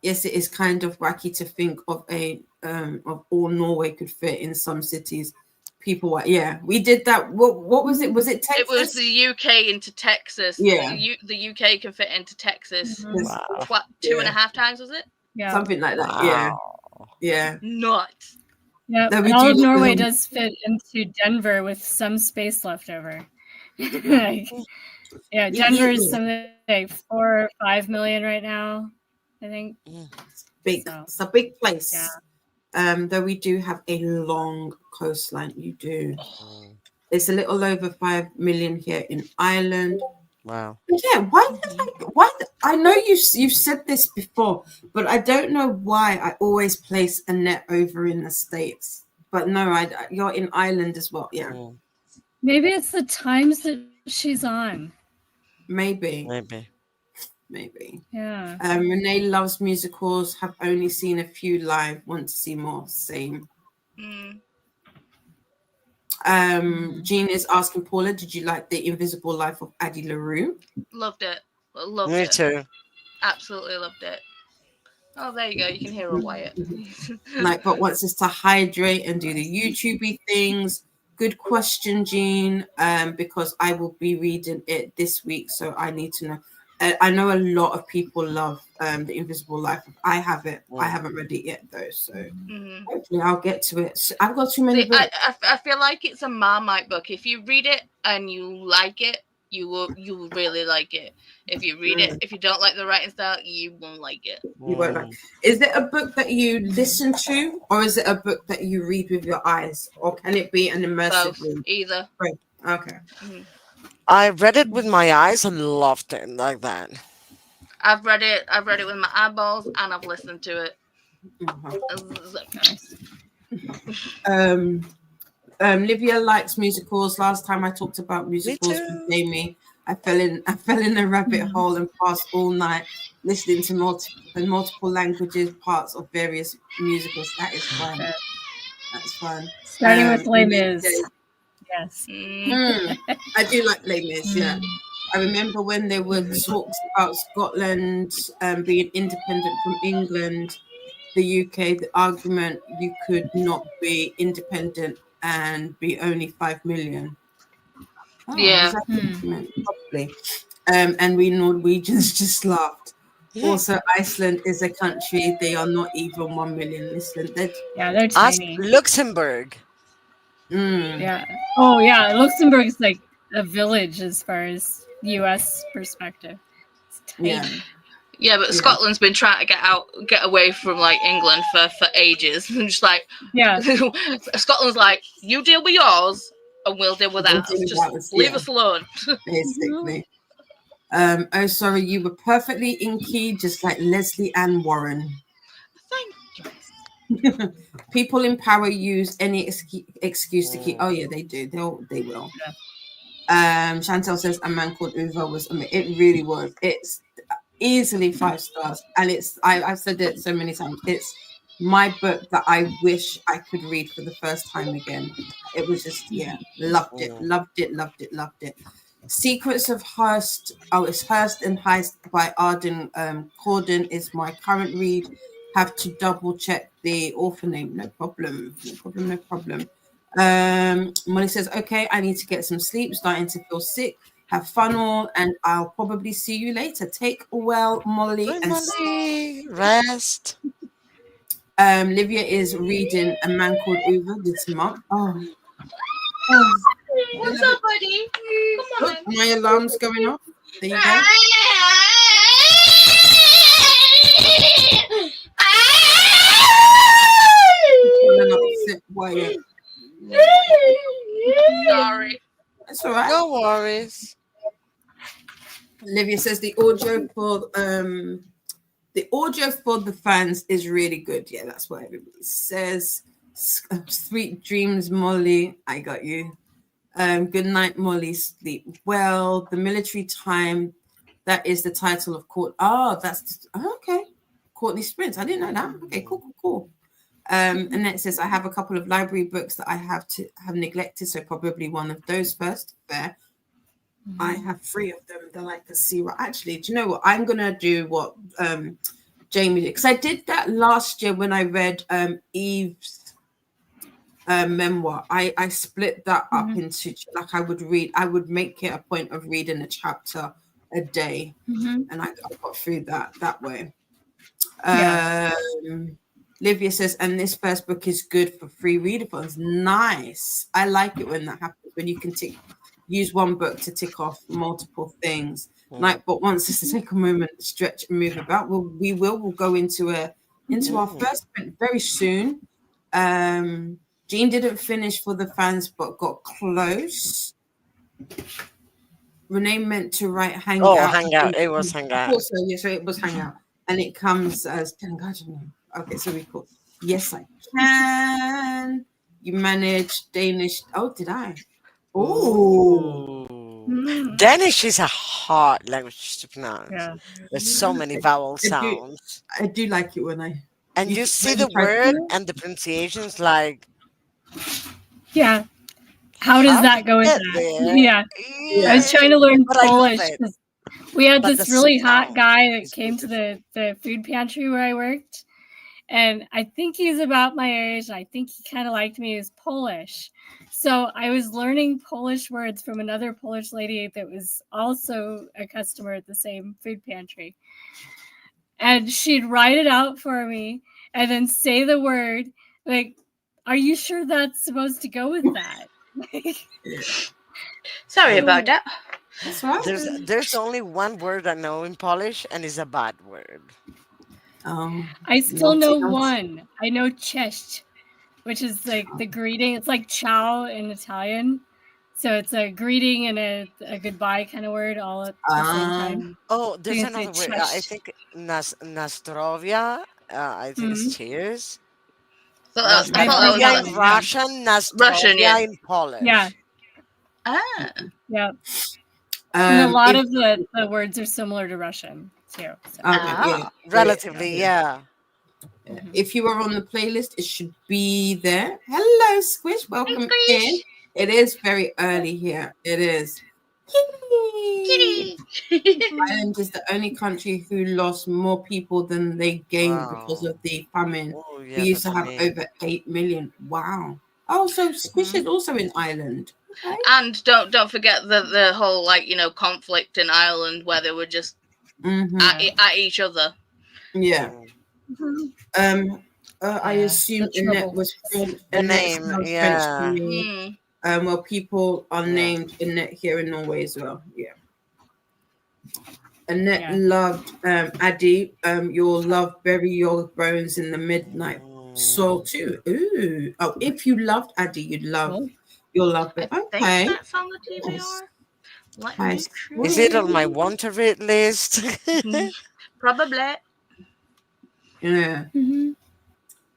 Yes, it is kind of wacky to think of of all Norway could fit in some cities. People, yeah, we did that. What was it? Was it Texas? It was the UK into Texas. Yeah. The UK can fit into Texas. Wow. What, 2.5 times was it? Yeah. Something like that. Wow. Yeah. Nuts. Yeah. No, we All do of look Norway at them. does fit into Denver with some space left over. Like, yeah, Denver is something like 4 or 5 million right now, I think. Big. So, It's a big place. yeah. Though we do have a long coastline. You do. It's a little over 5 million here in Ireland. Wow. Yeah, I know you've said this before, but I don't know why I always place a net over in the States. But no, you're in Ireland as well. Yeah, Maybe it's the times that she's on. maybe. maybe. Yeah. Renee loves musicals. Have only seen a few live. Want to see more. Same. Mm. Jean is asking Paula, did you like The Invisible Life of Addie LaRue? Loved it. Loved Me it. too. Absolutely loved it. Oh, there you go. You can hear a Wyatt. Nightbot wants us to hydrate and do the YouTubey things. Good question, Jean. Because I will be reading it this week, so I need to know. I know a lot of people love The Invisible Life. I have it. I haven't read it yet though, so hopefully I'll get to it. So I've got too many See, books. I feel like it's a Marmite book. If you read it and you like it, you will really like it. If you read it, if you don't like the writing style, you won't like it. You won't like. Is it a book that you listen to, or is it a book that you read with your eyes, or can it be an immersive Both, read? either. Right. Okay. I read it with my eyes and loved it like that. I've read it with my eyeballs, and I've listened to it. Nice. Livia likes musicals. Last time I talked about musicals with too. Jamie, I fell in a rabbit hole and passed all night listening to multiple languages, parts of various musicals. That is fun. Yeah. That's fun. Starting with Les and then Mis. Yes. I do like Les Mis, yeah. I remember when there were talks about Scotland being independent from England, the UK, the argument you could not be independent and be only 5 million. Oh, Yeah. was that the argument? Probably. And we Norwegians just laughed. Also, Iceland is a country. They are not even 1 million. Listen, Yeah, they're Ask tiny. Luxembourg. Yeah. Oh, yeah. Luxembourg is like a village as far as U.S. perspective. It's tiny. Yeah. Yeah, but Scotland's been trying to get away from like England for ages. And just like, Yeah. Scotland's like, you deal with yours and we'll deal with We'll ours. deal with Just ours, leave yeah. us alone. Basically. Oh, sorry, you were perfectly in key, just like Leslie Ann Warren. Thank you. People in power use any excuse to keep. Oh yeah, they do. They will. Chantel says A Man Called Uva was. It really was. It's easily 5 stars, and it's. I've said it so many times. It's my book that I wish I could read for the first time again. It was just loved it. Secrets of Hearst. Oh, it's Hearst and Heist by Arden Corden is my current read. Have to double check the author name. No problem. Molly says, okay, I need to get some sleep. Starting to feel sick. Have fun all, and I'll probably see you later. Take well, Molly. Good And Molly. Rest. Livia is reading A Man Called Uva this month. Oh. What's up, buddy? Come on, Look, my alarm's going off. There you go. Wyatt. Sorry. That's all right. No worries. Olivia says the audio for the fans is really good. Yeah, that's what everybody says. Sweet dreams, Molly. I got you. Good night, Molly. Sleep well. The military time. That is the title of court. Oh, that's okay. Courtney Sprints. I didn't know that. Okay, cool. And then it says I have a couple of library books that I have neglected, so probably one of those first. Fair. I have 3 of them that I can see. Actually, do you know what? I'm gonna do what Jamie did, because I did that last year when I read Eve's memoir. I split that up into, like, I would make it a point of reading a chapter a day, and I got through that way. Livia says, and this first book is good for free readathons. Nice. I like it when that happens, when you can use one book to tick off multiple things. Nightbot wants us to take a moment, stretch and move about. We'll go into our first print very soon. Jean didn't finish for the fans, but got close. Renee meant to write Hangout. Oh, Hangout. It was Hangout. Also, yes, so it was Hangout. And it comes as okay, so we call. Yes, I can. You manage Danish. Oh, did I? Oh, Danish is a hard language to pronounce. Yeah. There's so many vowel sounds. I do like it when I And you see when the try to- word and the pronunciations like, Yeah. How does how that did go with get that? there? Yeah. I was Yeah. trying to learn But I love Polish it. because we had But this the really hot sound guy that is came to beautiful. the food pantry where I worked. And I think he's about my age. I think he kind of liked me. He was Polish. So I was learning Polish words from another Polish lady that was also a customer at the same food pantry. And she'd write it out for me and then say the word. Like, are you sure that's supposed to go with that? Sorry about that. That's right. There's only one word I know in Polish, and it's a bad word. I still know naughty. one. I know cześć, which is like the greeting. It's like ciao in Italian. So it's a greeting and a goodbye kind of word all at the same time. Oh, So there's you can say another word. I cześć. think Nastrovia. I think it's Mhm. cheers. I thought that I've heard was Nastrovia that in one, yeah. Russian, Russian, yeah. Nastrovia in Polish. Yeah, Ah. yeah. And a lot If- of the words are similar to Russian too. So. yeah. Relatively, yeah. If you are on the playlist, it should be there. Hello, Squish. Welcome in. It is very early here. It is. Ireland is the only country who lost more people than they gained because Wow. of the famine. Oh, We yeah, used to that's have amazing. over 8 million. Wow. Oh, so Squish is also in Ireland. Okay. And don't forget the whole conflict in Ireland where they were just Mhm. at each other. Yeah. Mhm. I Yeah, assume the Annette trouble. was French. The Annette name, sounds French to yeah. me. Well, people are Yeah. named Annette here in Norway as well. Yeah. Annette Yeah. loved Addy. You'll love bury your bones in the midnight soil too. Ooh. Oh, if you loved Addy, you'll love it. I Okay. think that's on the TBR. Yes. Let I me check. Is it on my want to read list? Probably. Yeah. Mhm.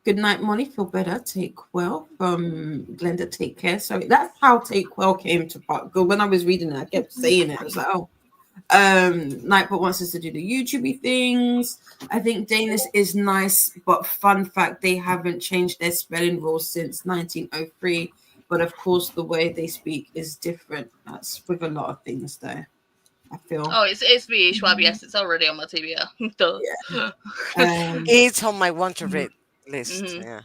Good night, Molly. Feel better. Take well. From Glenda, take care. So that's how take well came to part. When I was reading it, I kept saying it. I was like, oh. Nightbot wants us to do the YouTubey things. I think Danish is nice, but fun fact, they haven't changed their spelling rules since 1903. But of course, the way they speak is different. That's with a lot of things, though. I feel. Oh, it's VE Schwab. Yes, it's already on my TBR. Duh. It's on my want to read list. Mhm. Yeah.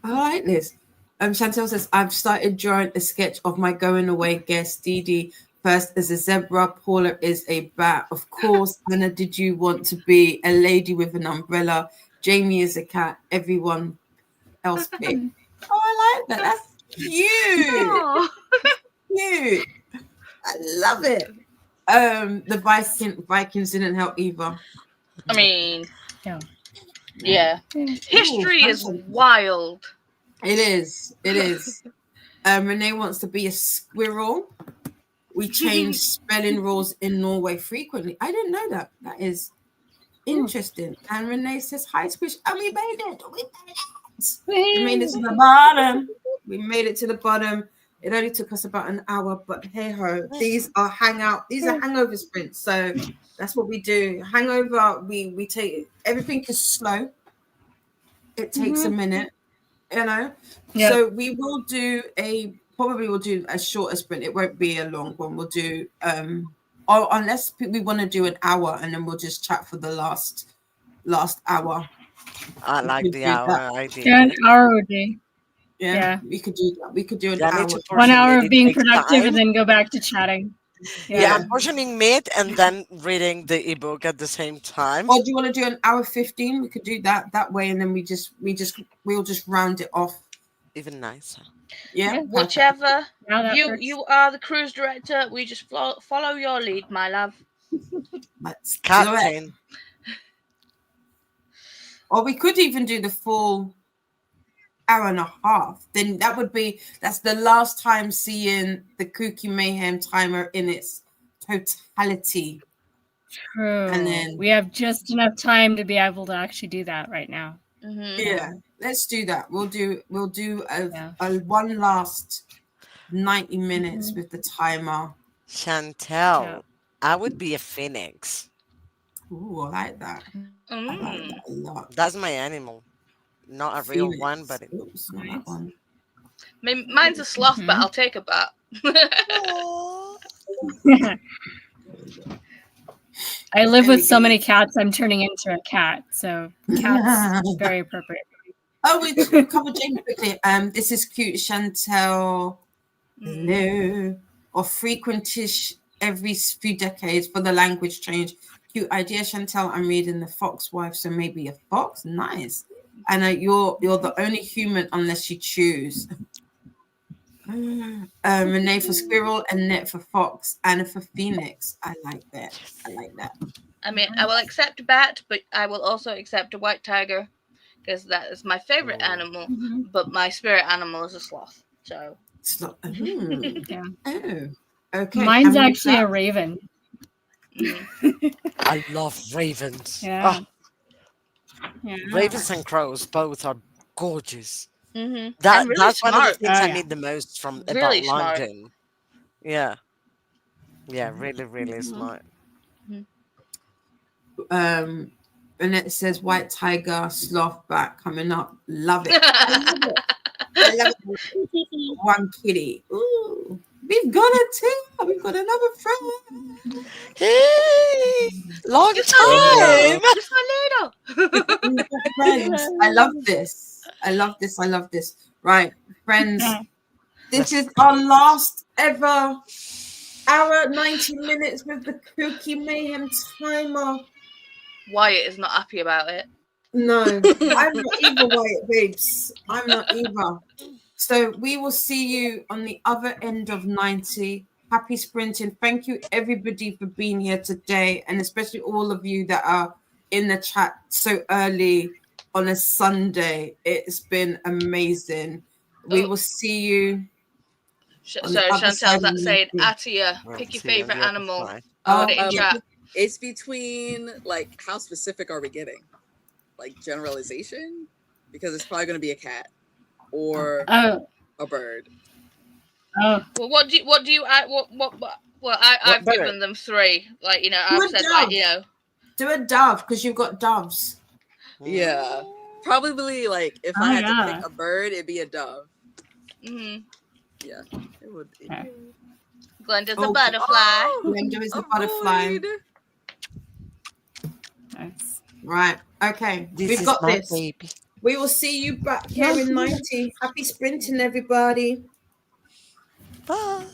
I like this. Chantel says, I've started drawing a sketch of my going away guest, Dee Dee. First as a zebra, Paula is a bat. Of course, Anna, did you want to be a lady with an umbrella? Jamie is a cat. Everyone else picked. Oh, I like that. That's cute. Oh. Cute. I love it. The Vikings didn't help either. I mean, Yeah. yeah. History is wild. It is. It is. Renee wants to be a squirrel. We change spelling rules in Norway frequently. I didn't know that. That is interesting. And Renee says, hi, Squish. And we made it. We made it. We made it to the bottom. We made it to the bottom. It only took us about an hour, but hey ho. These are hangover sprints. So that's what we do. Hangover, we take everything is slow. It takes a minute, you know. Yep. So we will do we'll do a shorter sprint. It won't be a long one. We'll do or unless we want to do an hour and then we'll just chat for the last hour. I like could the do hour that. idea. Yeah, an hour would be. Yeah, Yeah. we could do that. We could do an Yeah, I hour. need to 1 portion hour it. of being It takes productive time. and then go back to chatting. Yeah, I'm portioning meat and then reading the ebook at the same time. Or do you want to do an hour 15? We could do that way, and then we'll just round it off. Even nicer. Yeah, Whichever Yeah, that works. you are the cruise director, we just follow your lead, my love. Let's do it. Captain. Or we could even do the full hour and a half. Then that's the last time seeing the KuKi Mayhem timer in its totality. True. And then we have just enough time to be able to actually do that right now. Yeah, let's do that. We'll do a one last 90 minutes with the timer. Chantel, I would be a phoenix. Ooh, I like that. I like Mm. that a lot. That's my animal. Not a real one, Phoenix. but Oops, not that Nice. one. Mine's a sloth, but Mhm. I'll take a bat. I live There we with so go. many cats, I'm turning into a cat. So cats very appropriate. Oh, we covered Jane quickly. This is cute, Chantel. Mm. Hello. Or frequentish every few decades for the language change. Cute idea, Chantel. I'm reading The Fox Wife, so maybe a fox. Nice. And you're the only human unless you choose. Renee for squirrel and Net for fox. Anna for phoenix. I like that. I like that. I mean, I will accept a bat, but I will also accept a white tiger because that is my favorite mm, animal. Mhm. But my spirit animal is a sloth. So Yeah. Oh, okay. Mine's And with actually that, a raven. I love ravens. Yeah. Oh, Yeah. ravens and crows both are gorgeous. And really That's one of the smart. things Oh I yeah. need the most from about Really smart. London. Yeah, yeah, really, really Mhm. smart. um, and it says white tiger, sloth back coming up. Love it. I love it. I love it. One kitty. Ooh, we've got a team. We've got another friend. Hey, long It's my time. little. It's my little. We've got friends. I love this. I love this. I love this. Right, friends. This Let's is our last ever hour, 90 minutes with the KuKi Mayhem timer. Wyatt is not happy about it. No, I'm not either, Wyatt, babes. I'm not either. So we will see you on the other end of 90. Happy sprinting. Thank you, everybody, for being here today, and especially all of you that are in the chat so early on a Sunday. It's been amazing. We Oh, will see you on so the other side Chantel's of that saying, 90. Atia, we'll pick your see you on favorite the other animal. side. Put it in Yeah. chat. It's between like how specific are we getting? Like generalization? Because it's probably gonna be a cat or Oh. a bird. Oh. Well, what do you? Well, I've What given them three. Like Do I've a said dove. Do a dove because you've got doves. Yeah. Probably like if Oh I had to yeah. pick a bird, it'd be a dove. Mm-hmm. Yeah. It would be. Okay. Glenda's a Oh, butterfly. Oh, Glenda is a a butterfly. void. Nice. Right. Okay. This We've is got my this. baby. We will see you back here in 90. Happy sprinting, everybody. Bye.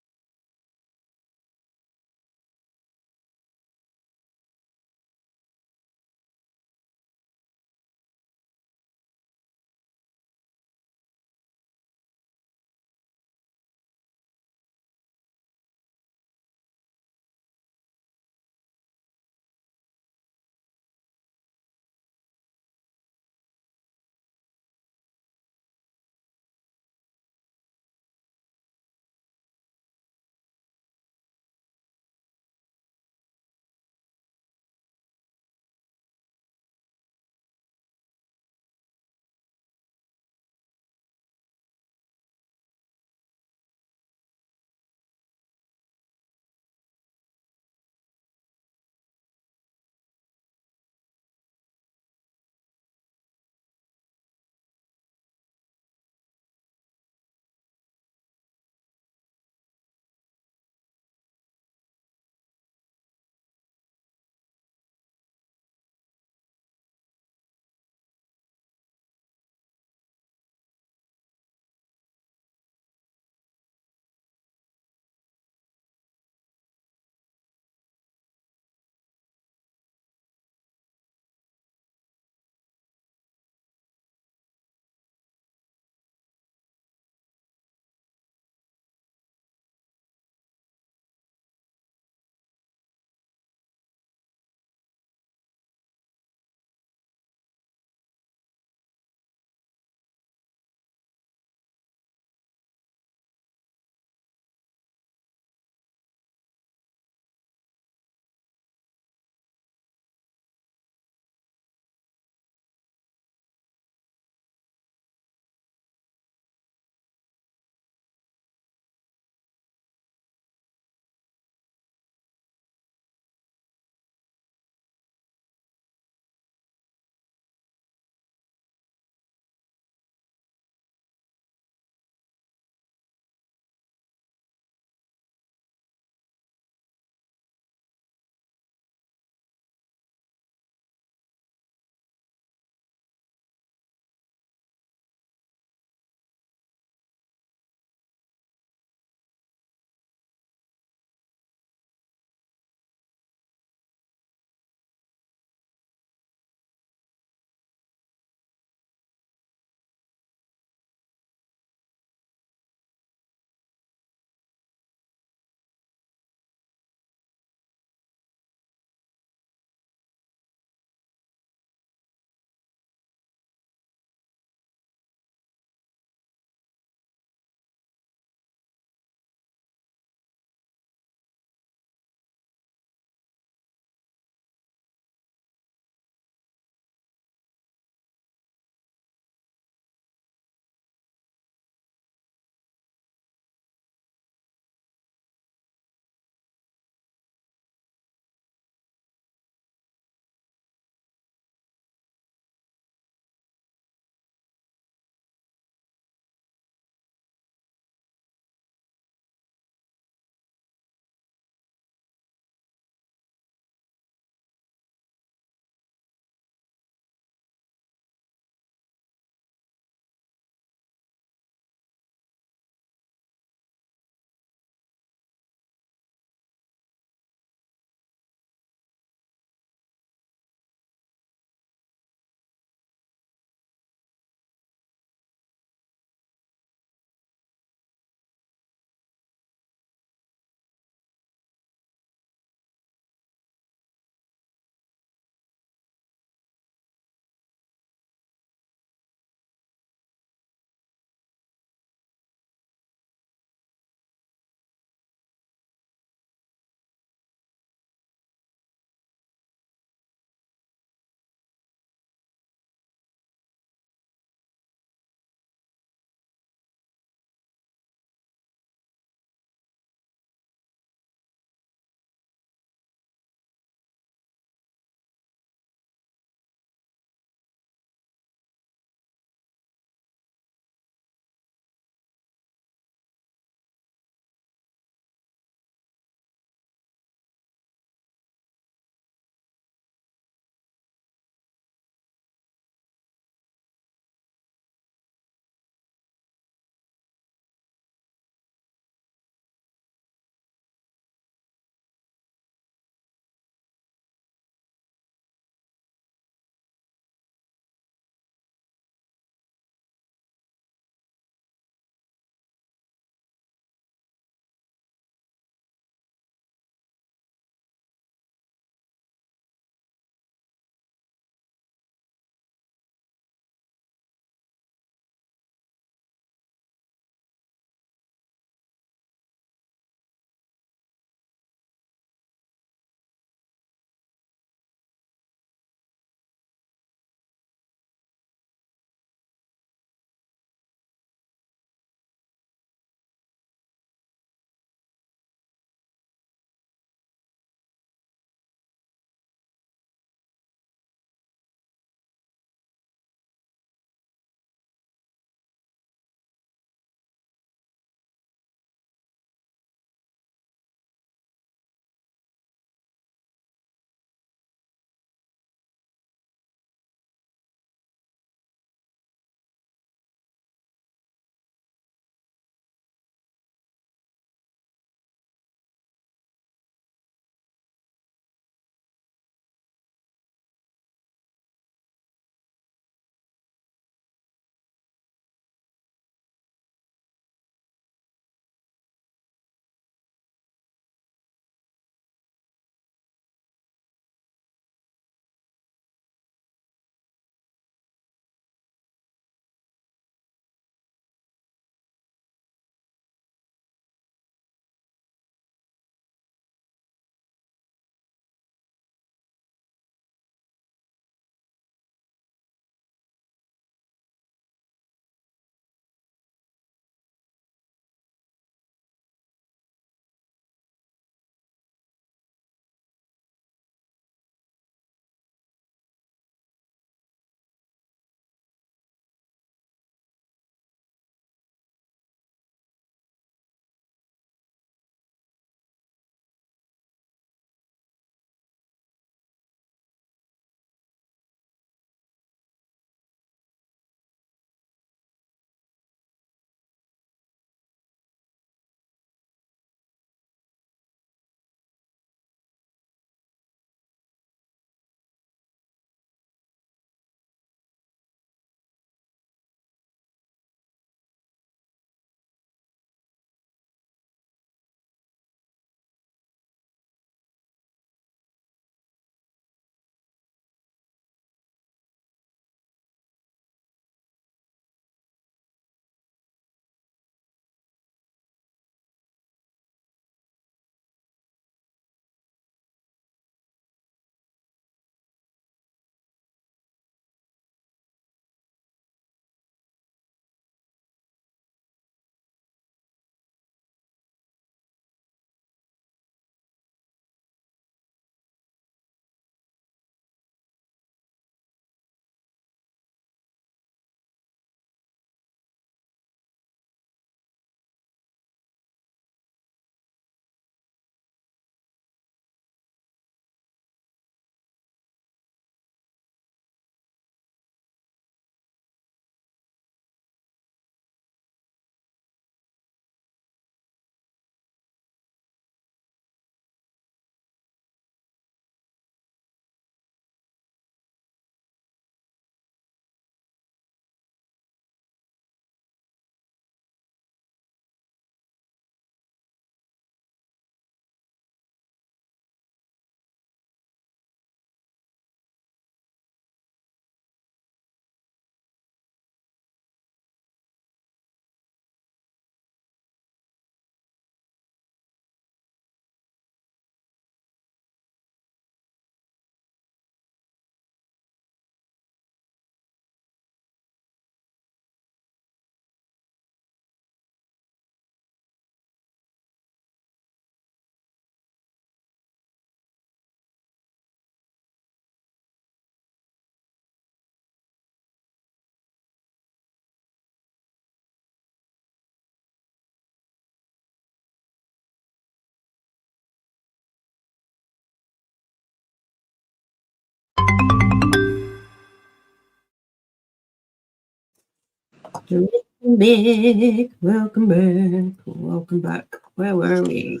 Welcome back. Where were we?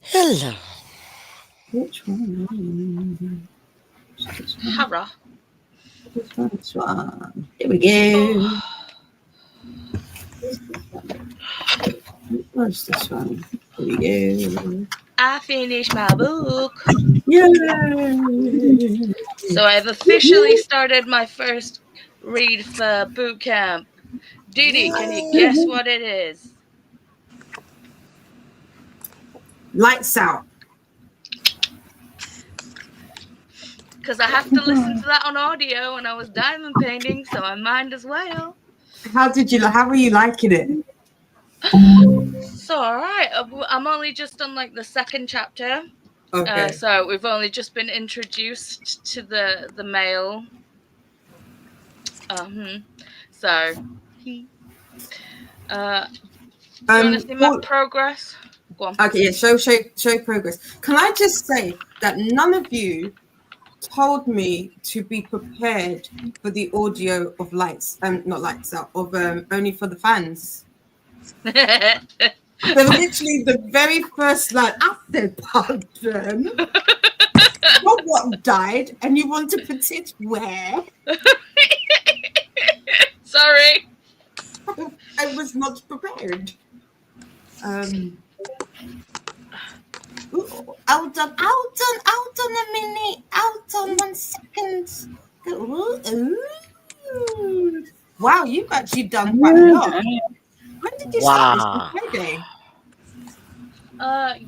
Hello. Which one? Hara. This one. Here we go. What's this one? Here we go. I finished my book. Yay! So I've officially started my first read for boot camp. Didi, can you guess what it is? Lights Out. Because I have to listen to that on audio, and I was diamond painting, so I might as well. How were you liking it? So, all right, I'm only just on like the second chapter. Okay. So we've only just been introduced to the male. So, do you want to see my progress? Go on. Okay, yeah, show progress. Can I just say that none of you told me to be prepared for the audio of not Lights Out, of Only for the Fans. So literally the very first line, I said, pardon. What died, and you want to put it where? Sorry. I was not prepared. Out on a minute. Out on 1 second. Ooh. Wow, you've actually done quite a lot. When did you start this? Friday?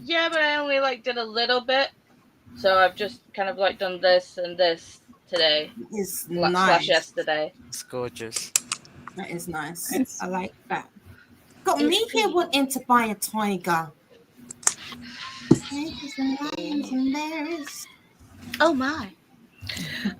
Yeah, but I only did a little bit. So I've just kind of done this and this today. It's / nice. yesterday. It's gorgeous. That is nice. I like that. Got me here wanting to buy a tiger. Tigers and lions and bears. Oh my.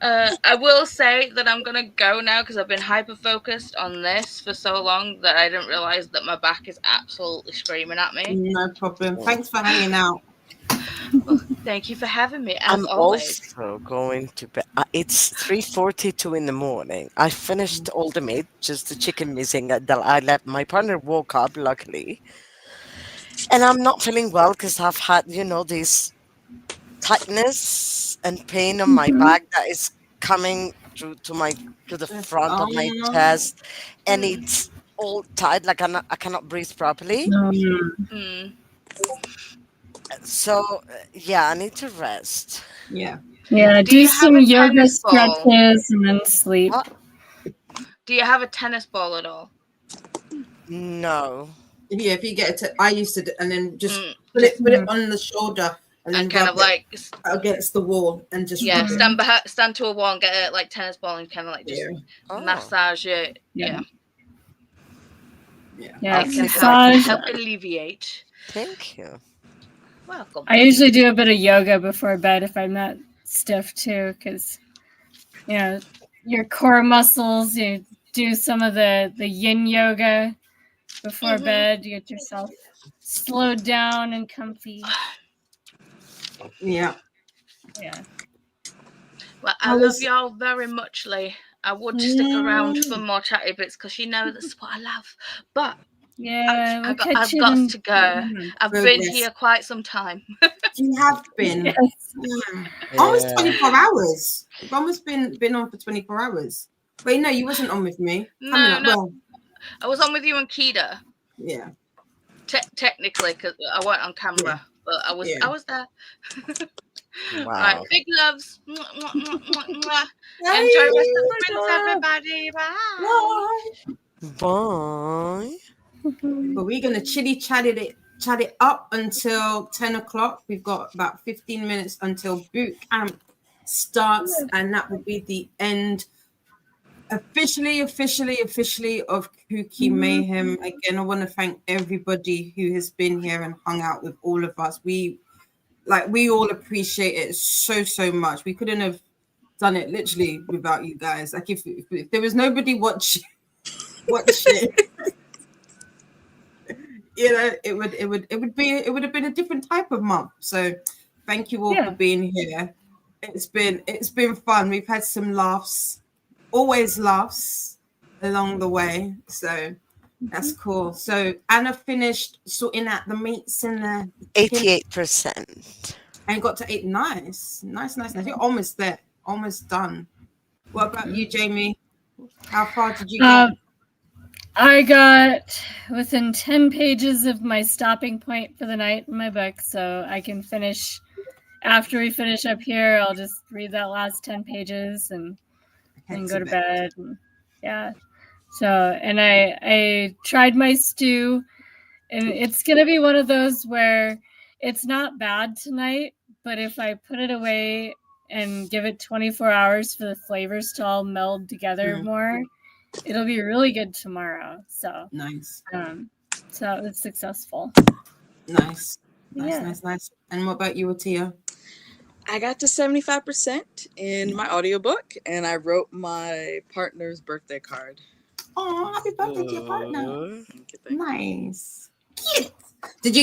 I will say that I'm gonna go now because I've been hyper focused on this for so long that I didn't realize that my back is absolutely screaming at me. No problem. Thanks for hanging out. Well, thank you for having me. As I'm always. also going to bed. It's 3:42 in the morning. I finished all the meat, just the chicken missing. That I left. My partner woke up, luckily, and I'm not feeling well because I've had, this tightness and pain on my back that is coming to the front of my chest, and it's all tight. Like I cannot breathe properly. So yeah, I need to rest. Yeah. Yeah, do some yoga stretches and then sleep. What? Do you have a tennis ball at all? No. Yeah, if you get it, I used to, and then just put it on the shoulder, and then kind of against the wall, and just stand to a wall and get a tennis ball and kind of just massage it. Yeah. Yeah, it can help alleviate. Thank you. Welcome. I usually do a bit of yoga before bed if I'm not stiff too, because your core muscles. You do some of the yin yoga before bed. You get yourself slowed down and comfy. Yeah. Well, I love y'all very much, Lee. I would stick around for more chatty bits because that's what I love. But I've got to go. I've been here quite some time. You have been. Yes. Almost 24 hours. You've almost been on for 24 hours. Wait, no, you wasn't on with me. No. Well, I was on with you and Kida. Yeah. Technically, because I weren't on camera, but I was there. Wow. Right, big loves. Enjoy rest of the prince, everybody. Bye. Bye. But we're gonna chat it up until 10 o'clock. We've got about 15 minutes until boot camp starts, and that will be the end officially of KuKi Mayhem. Again, I want to thank everybody who has been here and hung out with all of us. We all appreciate it so much. We couldn't have done it literally without you guys. Like if there was nobody watching it would have been a different type of month. So thank you all for being here. It's been fun. We've had some laughs, always laughs. along the way. So that's cool. So Anna finished sorting out the meats and the 88%. and got to 8. Nice. You're almost there, almost done. What about you, Jamie? How far did you get? I got within 10 pages of my stopping point for the night in my book, so I can finish. After we finish up here, I'll just read that last 10 pages and then go to bed. Yeah. So, and I tried my stew, and it's going to be one of those where it's not bad tonight, but if I put it away and give it 24 hours for the flavors to all meld together more, it'll be really good tomorrow. So nice. So it was successful. Nice. And what about you, Atia? I got to 75% in my audiobook, and I wrote my partner's birthday card. Oh, happy birthday to your partner! Nice. Cute. Did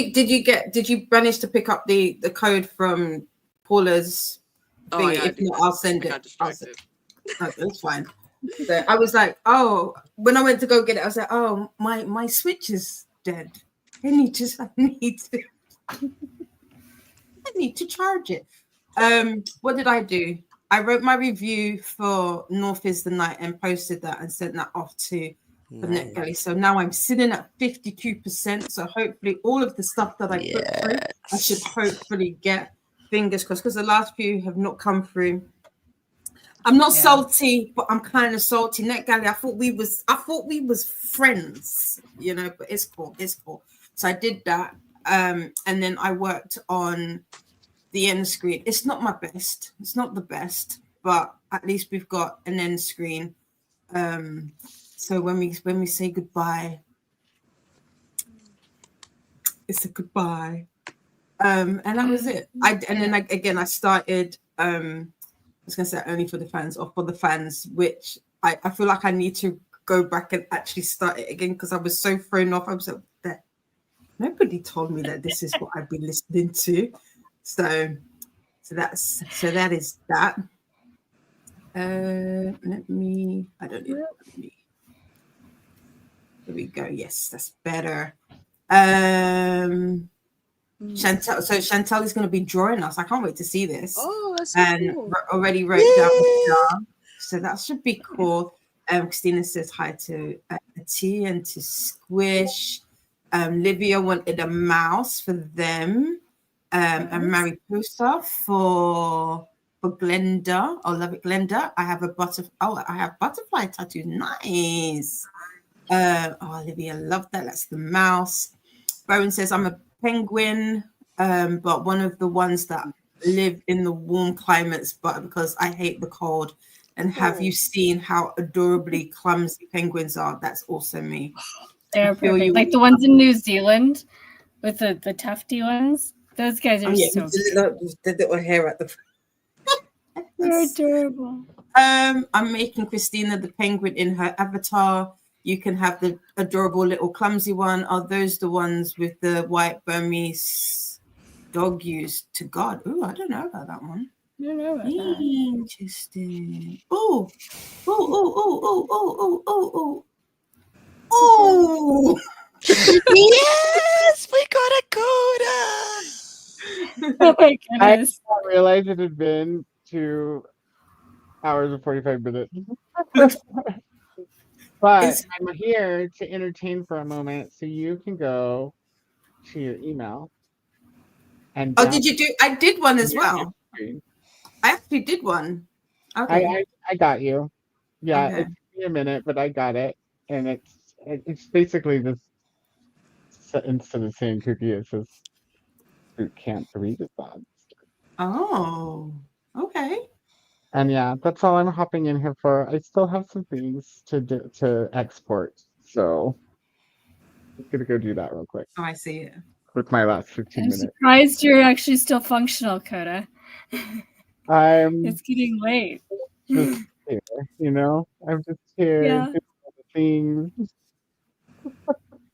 you manage to pick up the code from Paula's thing? If not, I'll send it. I got distracted. That's fine. So I was like, oh, when I went to go get it, I was like, oh, my Switch is dead. I need to charge it. What did I do? I wrote my review for North is the Night and posted that and sent that off to the NetGalley. So now I'm sitting at 52%. So hopefully all of the stuff that I put through, I should hopefully get, fingers crossed, because the last few have not come through. I'm not salty, but I'm kind of salty. NetGalley, I thought we was friends, you know, but it's cool. So I did that. And then I worked on the end screen. It's not my best. It's not the best, but at least we've got an end screen. So when we say goodbye, it's a goodbye. And that was it. I started. I was gonna say only for the fans or for the fans, which I feel like I need to go back and actually start it again because I was so thrown off. I was like, that nobody told me that this is what I've been listening to. So that is that. Let me. I don't know. There we go. Yes, that's better. Chantel. So Chantel is going to be drawing us. I can't wait to see this. Oh, that's so cool. Already wrote down the star, so that should be cool. Christina says hi to T and to Squish. Livia wanted a mouse for them. And Mariposa for Glenda. I love it, Glenda. I have butterfly tattoo. Nice. Olivia, love that. That's the mouse. Bowen says I'm a penguin, but one of the ones that live in the warm climates, but because I hate the cold. And have you seen how adorably clumsy penguins are? That's also me. They're perfect. Like the ones in New Zealand with the tufty ones. Those guys are so cute. The little hair at the front. They're adorable. I'm making Christina the penguin in her avatar. You can have the adorable little clumsy one. Are those the ones with the white Burmese dog used to God? Oh, I don't know about that one. I don't know about that. Interesting. Oh. Yes, we got a coda. Oh my I goodness. didn't realize it had been 2 hours and 45 minutes. But I'm here to entertain for a moment, so you can go to your email. And did you do? I did one as well. Screen. I actually did one. Okay. I got you. Yeah, Okay. it took me a minute, but I got it. And it's basically this, instead of saying KuKi, it says boot camp redesign. Oh, okay. And yeah, that's all I'm hopping in here for. I still have some things to export, so I'm gonna go do that real quick. Oh, I see it. With my last 15 I'm minutes. surprised you're actually still functional, Coda. It's getting late. Just here, you know? I'm just here doing other things.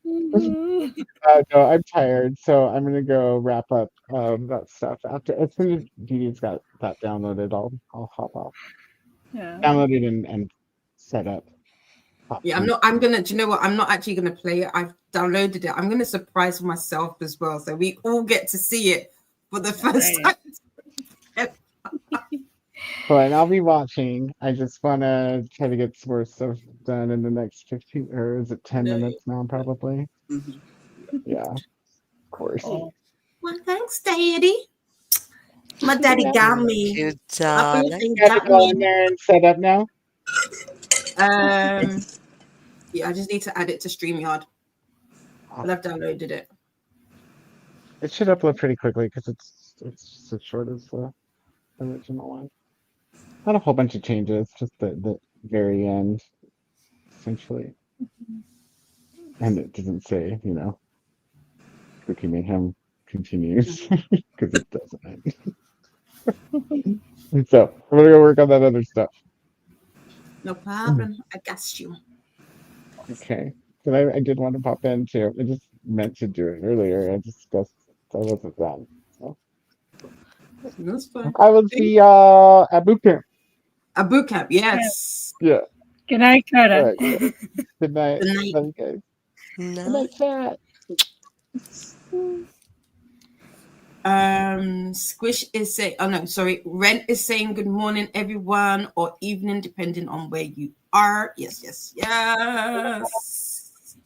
No, I'm tired, so I'm gonna go wrap up that stuff after. As soon as Dee got that downloaded, I'll hop off. Yeah. Downloaded and set up. Yeah, I'm not. I'm gonna. Do you know what? I'm not actually gonna play it. I've downloaded it. I'm gonna surprise myself as well, so we all get to see it for the first Right. time. But I'll be watching. I just want to try to get some more stuff done in the next 15, or is it 10 No. minutes now, probably? Mhm. Yeah, of course. Cool. Well, thanks, Daddy. My daddy Yeah. got me. Good, My darling. boyfriend Got it got all in me. there and set up now? Yeah, I just need to add it to StreamYard. But I've downloaded it. It should upload pretty quickly because it's just as short as the original one. Not a whole bunch of changes, just the very end, essentially. And it doesn't say, Cookie Mayhem continues because it doesn't. So I'm gonna go work on that other stuff. No problem. I got you. Okay. But I did want to pop in too. I just meant to do it earlier. I wasn't done. So That's fine. I will see y'all at boot camp. A boot camp, yes. Yeah. Good night, All Coda. right. Good night. Good night. Love you guys. Good No. night, chat. Squish is saying, oh no, sorry. Rent is saying good morning, everyone, or evening, depending on where you are. Yes, yes, yes.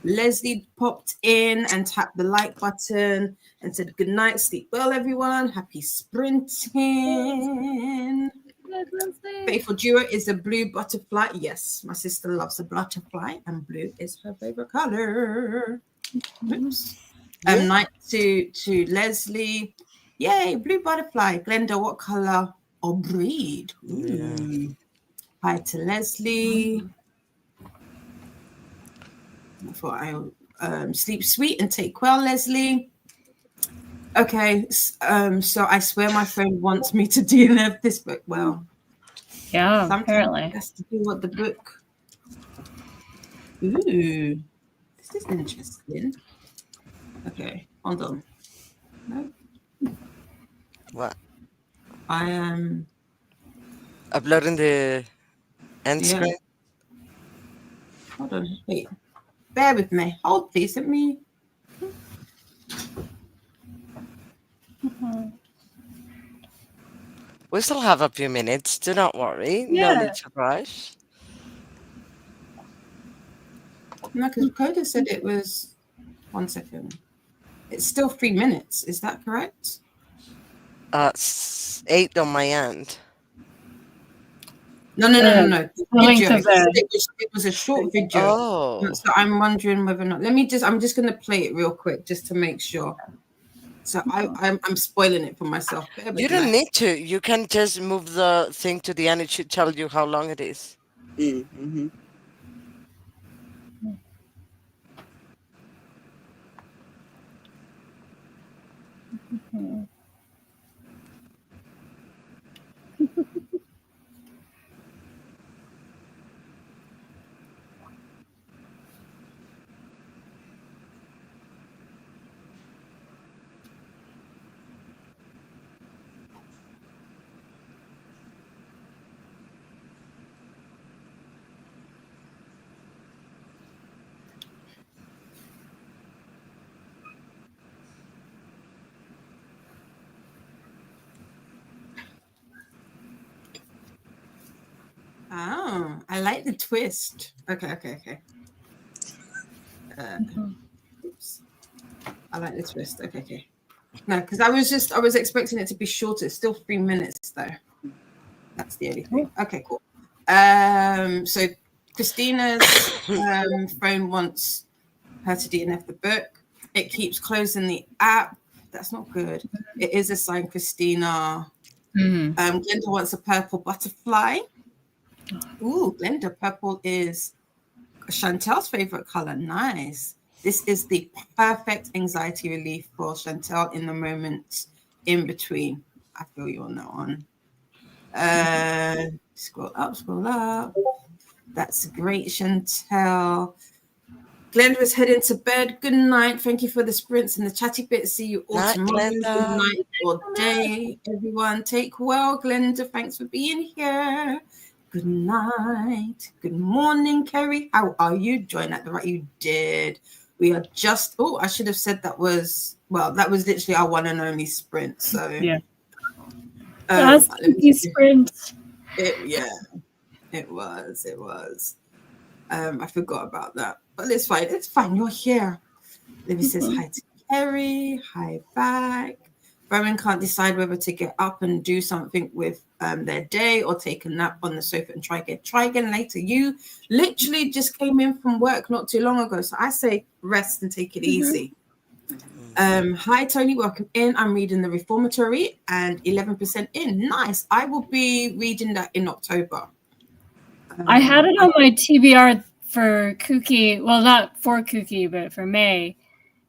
Leslie popped in and tapped the like button and said, good night, sleep well, everyone. Happy sprinting. Faithful Duo is a blue butterfly. Yes, my sister loves a butterfly, and blue is her favorite color. Oops. Night to Leslie. Yay, blue butterfly. Glenda, what color or breed? Ooh. Hi to Leslie. Before I sleep sweet and take well, Leslie. Okay, so I swear my phone wants me to DNF this book. Well, Yeah, sometimes apparently. it has to do what the book. Ooh, this is interesting. Okay, hold on. No, What? I am Uploading the end yeah. screen? Hold on, wait. Bear with me. Hold please. Let me. We still have a few minutes. Do not worry. No Yeah. need to rush. No, because Coda said it was 1 second. It's still 3 minutes. Is that correct? 8 on my end. No. The length Video. of the- It was a short video. Oh. So I'm wondering whether or not. I'm just gonna play it real quick just to make sure. So I'm spoiling it for myself. Bear with You don't me. need to. You can just move the thing to the end. It should tell you how long it is. Mm-hmm. Oh, I like the twist. Okay. Oops. I like the twist. Okay. No, because I was expecting it to be shorter. It's still 3 minutes though. That's the only thing. Okay, cool. So Christina's phone wants her to DNF the book. It keeps closing the app. That's not good. It is a sign, Christina. Glenda wants a purple butterfly. Ooh, Glenda, purple is Chantel's favorite color. Nice. This is the perfect anxiety relief for Chantel in the moment in between. I feel you on that one. Scroll up. That's great, Chantel. Glenda is heading to bed. Good night. Thank you for the sprints and the chatty bits. See you all Night, tomorrow. Glenda. Good night or day, everyone. Take well, Glenda. Thanks for being here. Good night. Good morning, Kerry. How are you? Join at the right. You did. We are just. Oh, I should have said that was. Well, that was literally our one and only sprint. So Yeah. let me KuKi see. sprint. Yeah, it was. It was. I forgot about that, but it's fine. It's fine. You're here. Libby says hi to Kerry. Hi back. Rowan can't decide whether to get up and do something with their day or take a nap on the sofa and try again. Try again later. You literally just came in from work not too long ago, so I say rest and take it easy. Hi Tony, welcome in. I'm reading the Reformatory and 11% in. Nice. I will be reading that in October. I had it on my TBR for KuKi. Well, not for KuKi, but for May.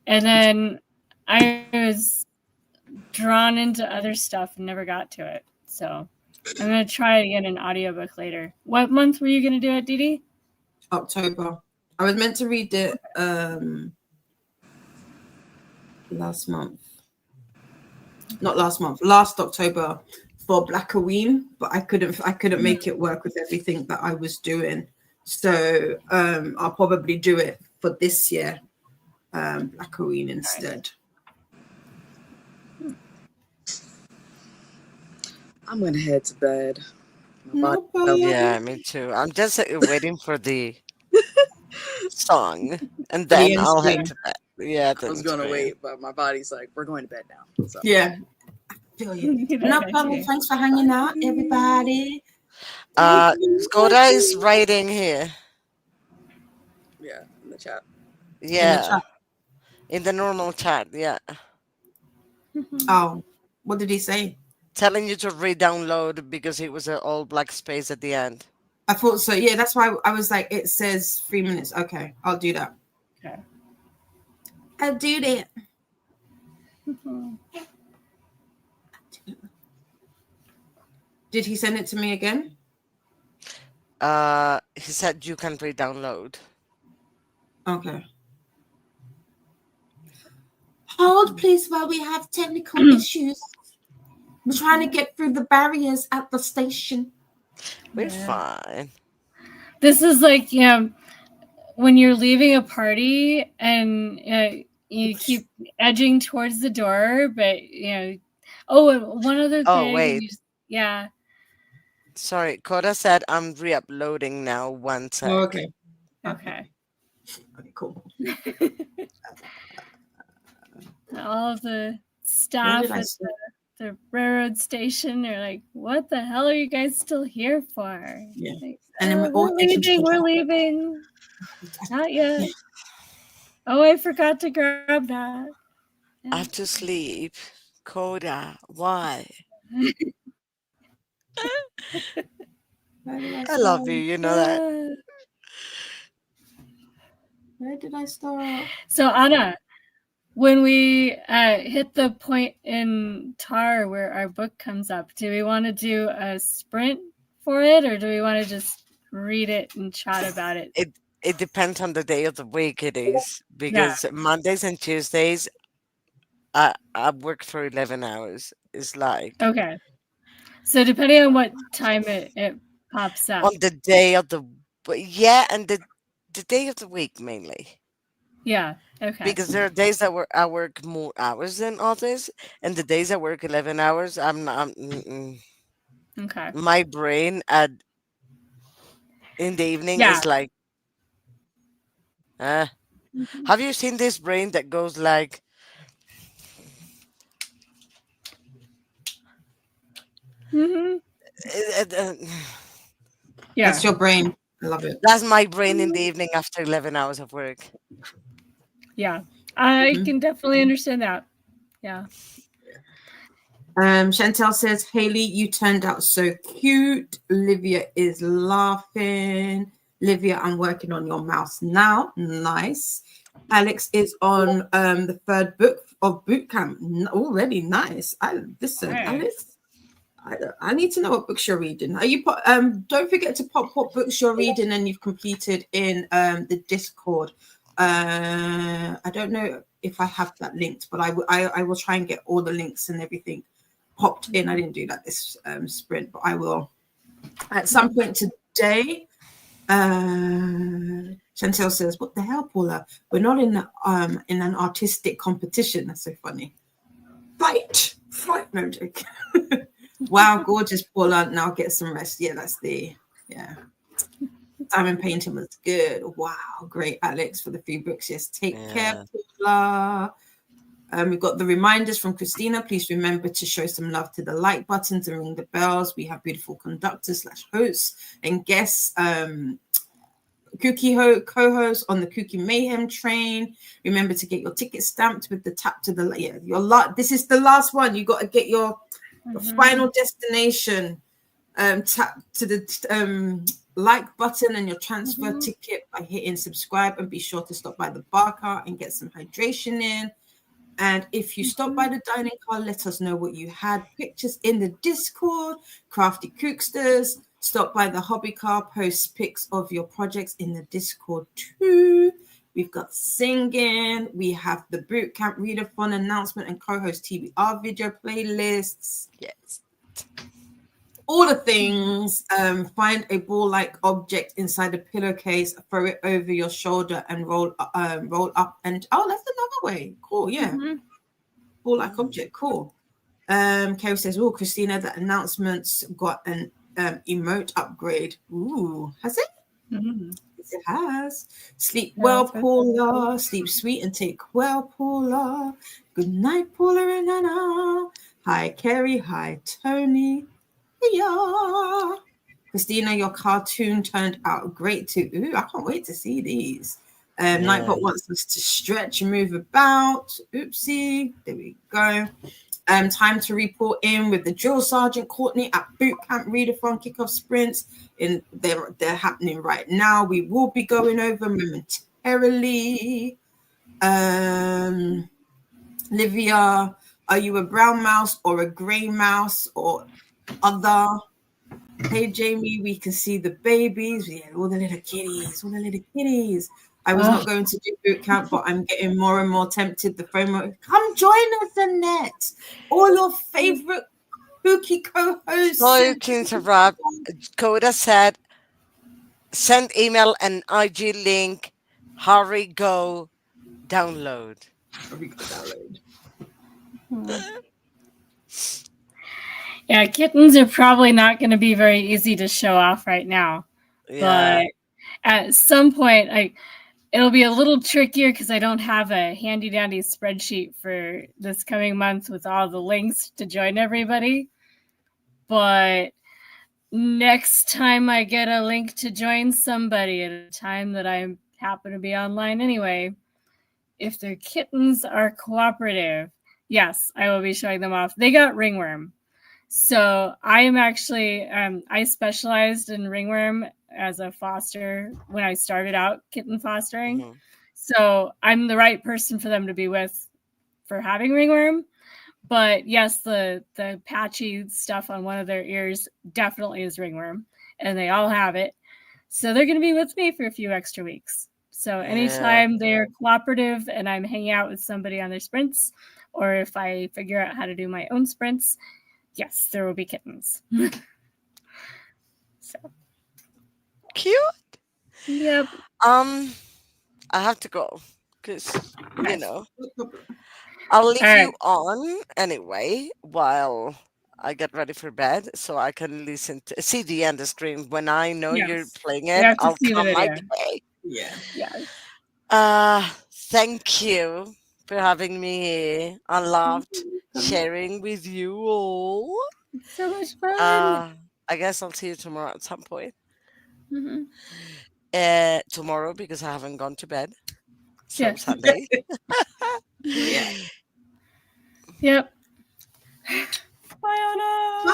And then I was drawn into other stuff and never got to it. So I'm going to try it again in audiobook later. What month were you going to do it, Didi? October. I was meant to read it last October for Black Halloween, but I couldn't make it work with everything that I was doing. So I'll probably do it for this year, Black Halloween instead. I'm gonna head to bed. No problem. Yeah, me too. I'm just waiting for the song, and then end I'll head screen. to bed. Yeah, I was gonna wait, but my body's like, we're going to bed now. So Yeah. Feel you. No problem. Thanks for hanging out, everybody. Skoda is writing here. yeah, in the chat. Yeah, chat. in the normal chat. Yeah, Oh, what did he say? telling you to re-download because it was an all black space at the end. I thought so. Yeah, that's why I was like, it says 3 minutes. Okay, I'll do that. Okay. I'll do that. Did he send it to me again? He said you can re-download. Okay. Hold, please, while we have technical issues. We're trying to get through the barriers at the station. We're fine. This is like, when you're leaving a party and you keep edging towards the door, but, oh, and one other thing. Oh, wait. Yeah. Sorry, Koda said I'm re-uploading now. 1 sec. Oh, okay. Okay. Okay, cool. All of the staff at the railroad station are like, what the hell are you guys still here for? Yeah. Like, And then we're leaving. Not yet. Oh, I forgot to grab that. I have to sleep. Koda, why? I love you, you know that. Where did I start? So, Anna, when we hit the point in Tar where our book comes up, do we want to do a sprint for it, or do we want to just read it and chat about it? It depends on the day of the week it is, because Mondays and Tuesdays I work for 11 hours. It's like okay. So depending on what time it pops up. on the day of the and the day of the week mainly. Yeah. Okay. Because there are days that I work more hours than others, and the days I work 11 hours, I'm not. Okay. My brain in the evening is like, have you seen this brain that goes like? Yeah. That's your brain. I love it. That's my brain in the evening after 11 hours of work. Yeah, I can definitely understand that. Yeah. Chantel says, Haley, you turned out so cute. Olivia is laughing. Olivia, I'm working on your mouse now. Nice. Alex is on the 3rd book of boot camp already. Nice. Listen, Alex, I need to know what books you're reading. Are you don't forget to pop what books you're reading and you've completed in the Discord. I don't know if I have that linked, but I will try and get all the links and everything popped in. I didn't do that this sprint, but I will. At some point today, Chantel says, "What the hell, Paula? We're not in an artistic competition." That's so funny. Fight! No I'm joking. Wow, gorgeous, Paula. Now get some rest. Yeah, that's diamond painting was good. Wow, great, Alex, for the 3 books. Yes, take care, Paula. We've got the reminders from Christina. Please remember to show some love to the like buttons and ring the bells. We have beautiful conductors / hosts and guests. KuKi co-host on the KuKi Mayhem train. Remember to get your ticket stamped with the tap to the this is the last one. You got to get your final destination. Tap to the like button and your transfer ticket by hitting subscribe, and be sure to stop by the bar car and get some hydration in. And if you stop by the dining car, let us know what you had. Pictures in the Discord, Crafty Cooksters. Stop by the hobby car, post pics of your projects in the Discord too. We've got singing. We have the bootcamp readathon announcement and co-host TBR video playlists. Yes. All the things. Find a ball-like object inside a pillowcase, throw it over your shoulder, and roll up. And that's another way. Cool, yeah. Ball-like object, cool. Kerry says, "Oh, Christina, the announcements got an emote upgrade." Ooh, has it? Yes, it has. Sleep well, Paula. Sleep sweet and take well, Paula. Good night, Paula and Anna. Hi, Kerry. Hi, Tony. Yeah. Christina, your cartoon turned out great too. Ooh, I can't wait to see these. Nightbot wants us to stretch and move about. Oopsie. There we go. Time to report in with the drill sergeant Courtney at bootcamp readathon kickoff sprints. They're happening right now. We will be going over momentarily. Livia, are you a brown mouse or a gray mouse or other? Hey Jamie, we can see the babies. Yeah, all the little kitties. I was not going to do boot camp, but I'm getting more and more tempted. The FOMO. Come join us, Annette. All your favorite KuKi co-hosts. Sorry to interrupt. Coda said, send email and IG link. Hurry, go, download. Yeah, kittens are probably not going to be very easy to show off right now. Yeah. But at some point, it'll be a little trickier because I don't have a handy dandy spreadsheet for this coming month with all the links to join everybody. But next time I get a link to join somebody at a time that I happen to be online anyway, if their kittens are cooperative, yes, I will be showing them off. They got ringworm. So I am actually, I specialized in ringworm as a foster when I started out kitten fostering. So I'm the right person for them to be with for having ringworm. But yes, the patchy stuff on one of their ears definitely is ringworm, and they all have it. So they're going to be with me for a few extra weeks. So anytime they're cooperative and I'm hanging out with somebody on their sprints, or if I figure out how to do my own sprints, yes, there will be kittens. So cute. Yep. I have to go because I'll leave you on anyway while I get ready for bed, so I can see the end stream when I know you're playing it. I'll come my way. Thank you for having me here. I loved sharing with you all. It's so much fun. I guess I'll see you tomorrow at some point. Tomorrow because I haven't gone to bed. So Sunday. Yep. Bye, Anna.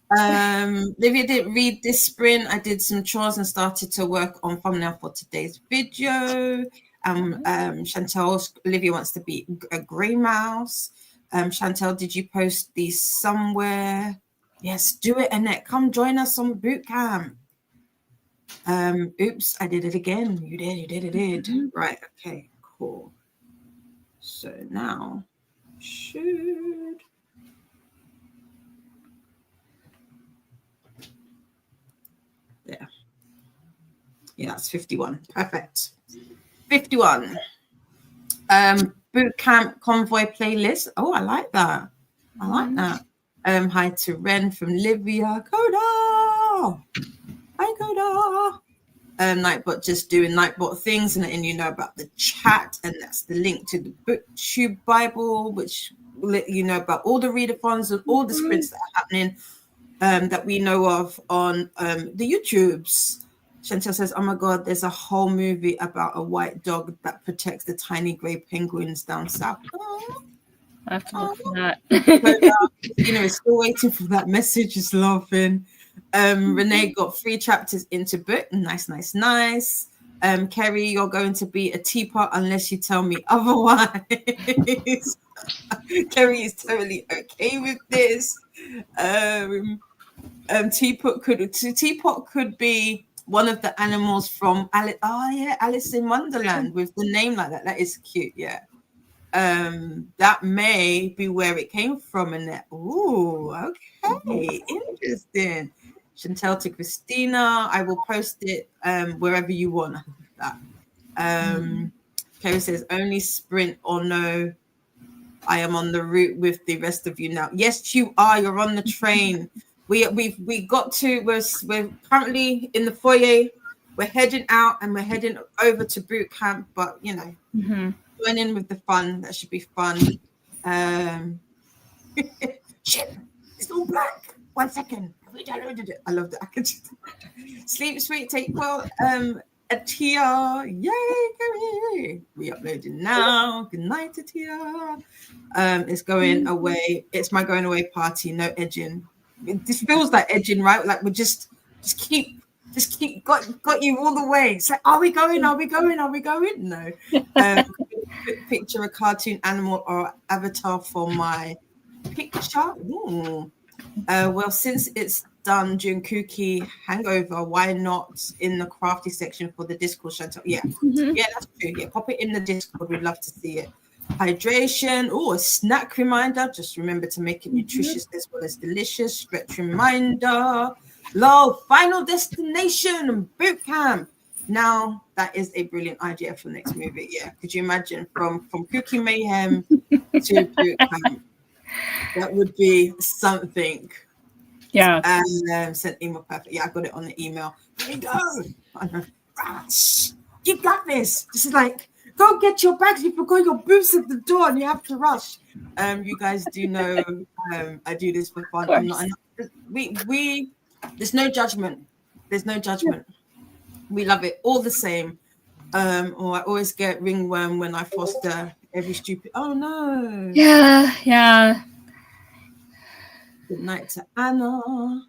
Bye. Livia didn't read this sprint. I did some chores and started to work on thumbnail for today's video. Chantel, Olivia wants to be a grey mouse. Chantel, did you post these somewhere? Yes, do it, Annette. Come join us on boot camp. Oops, I did it again. You did. Right, okay, cool. So now should there. Yeah, that's 51. Perfect. 51. Boot camp convoy playlist. Oh, I like that. I like that. Hi to Ren from Livia. Coda. Hi, Coda. Nightbot just doing Nightbot things and letting you know about the chat, and that's the link to the BookTube Bible, which will let you know about all the readathons and all the sprints that are happening that we know of on the YouTubes. Chantel says, "Oh my God, there's a whole movie about a white dog that protects the tiny grey penguins down south." Oh, I have to look for that. We're still waiting for that message. Just laughing. Renee got 3 chapters into book. Nice. Kerry, you're going to be a teapot unless you tell me otherwise. Kerry is totally okay with this. Teapot could be one of the animals from Alice in Wonderland with the name like that. That is cute. Yeah. That may be where it came from, and ooh, okay, interesting. Chantel to Christina, I will post it wherever you want. That. Kerry says, only sprint or no. I am on the route with the rest of you now. Yes, you are. You're on the train. We got to. We're currently in the foyer. We're heading out and we're heading over to boot camp. But join in with the fun. That should be fun. Shit, it's all black. 1 second. We downloaded it. I love that. I can just sleep sweet, take well. Atia, yay! Re-uploading now. Good night, Atia. It's going away. It's my going away party. No edging. This feels like edging, right? Like we just keep got you all the way. It's like, are we going? No. Picture a cartoon animal or avatar for my picture. Ooh. Well, since it's done during KuKi Hangover, why not in the crafty section for the Discord, Chantal? Yeah, that's true. Yeah, pop it in the Discord. We'd love to see it. Hydration. Oh, a snack reminder. Just remember to make it nutritious as well as delicious. Stretch reminder. Lol, final destination, boot camp. Now that is a brilliant idea for the next movie. Yeah, could you imagine from KuKi Mayhem to boot camp? That would be something. Yeah. And sent email perfect. Yeah, I got it on the email. There you go. Rush. You got this. This is like, go get your bags. You forgot your boots at the door and you have to rush. You guys do know I do this for fun. I'm not. We. There's no judgment. We love it all the same. Or I always get ringworm when I foster every stupid. Oh no. Yeah. Good night to Anna.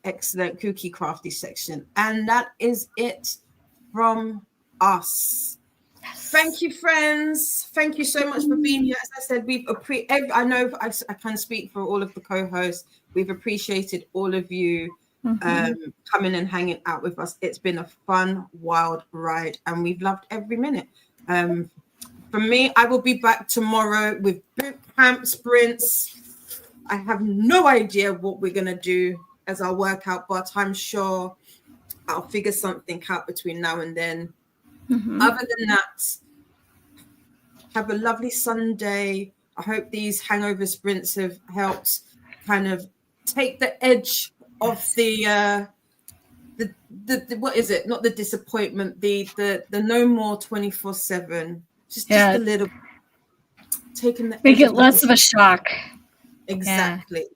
Excellent KuKi crafty section. And that is it from us. Thank you, friends. Thank you so much for being here. As I said, I know I can speak for all of the co-hosts. We've appreciated all of you coming and hanging out with us. It's been a fun, wild ride, and we've loved every minute. For me, I will be back tomorrow with boot camp sprints. I have no idea what we're going to do as our workout, but I'm sure I'll figure something out between now and then. Other than that, have a lovely Sunday. I hope these hangover sprints have helped kind of take the edge off the what is it? Not the disappointment, the no more 24/7. Just a little taking the make it less of a shock. Exactly.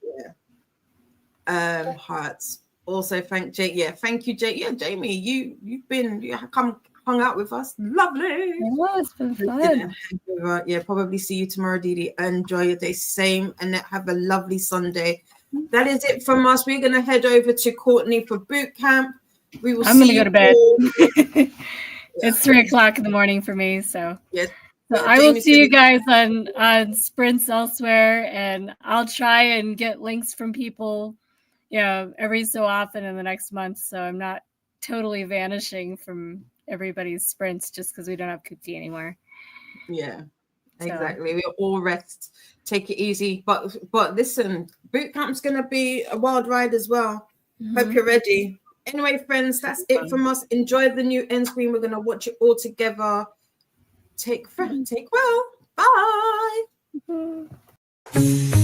Yeah. Hearts. Also, thank you, Jake. Yeah, Jamie, you hung out with us. Lovely. Oh, it's been fun. Yeah, probably see you tomorrow, Didi. Enjoy your day. Same, and have a lovely Sunday. That is it from us. We're gonna head over to Courtney for boot camp. I'm gonna go to bed. It's 3:00 in the morning for me, so yes. So I will see you guys on sprints elsewhere, and I'll try and get links from people, every so often in the next month. So I'm not totally vanishing from everybody's sprints just because we don't have KuKi anymore. Yeah, exactly. We'll all rest, take it easy. But listen, boot camp's gonna be a wild ride as well. Hope you're ready. Anyway, friends, that's it from us. Enjoy the new end screen. We're gonna watch it all together. Take well. Bye.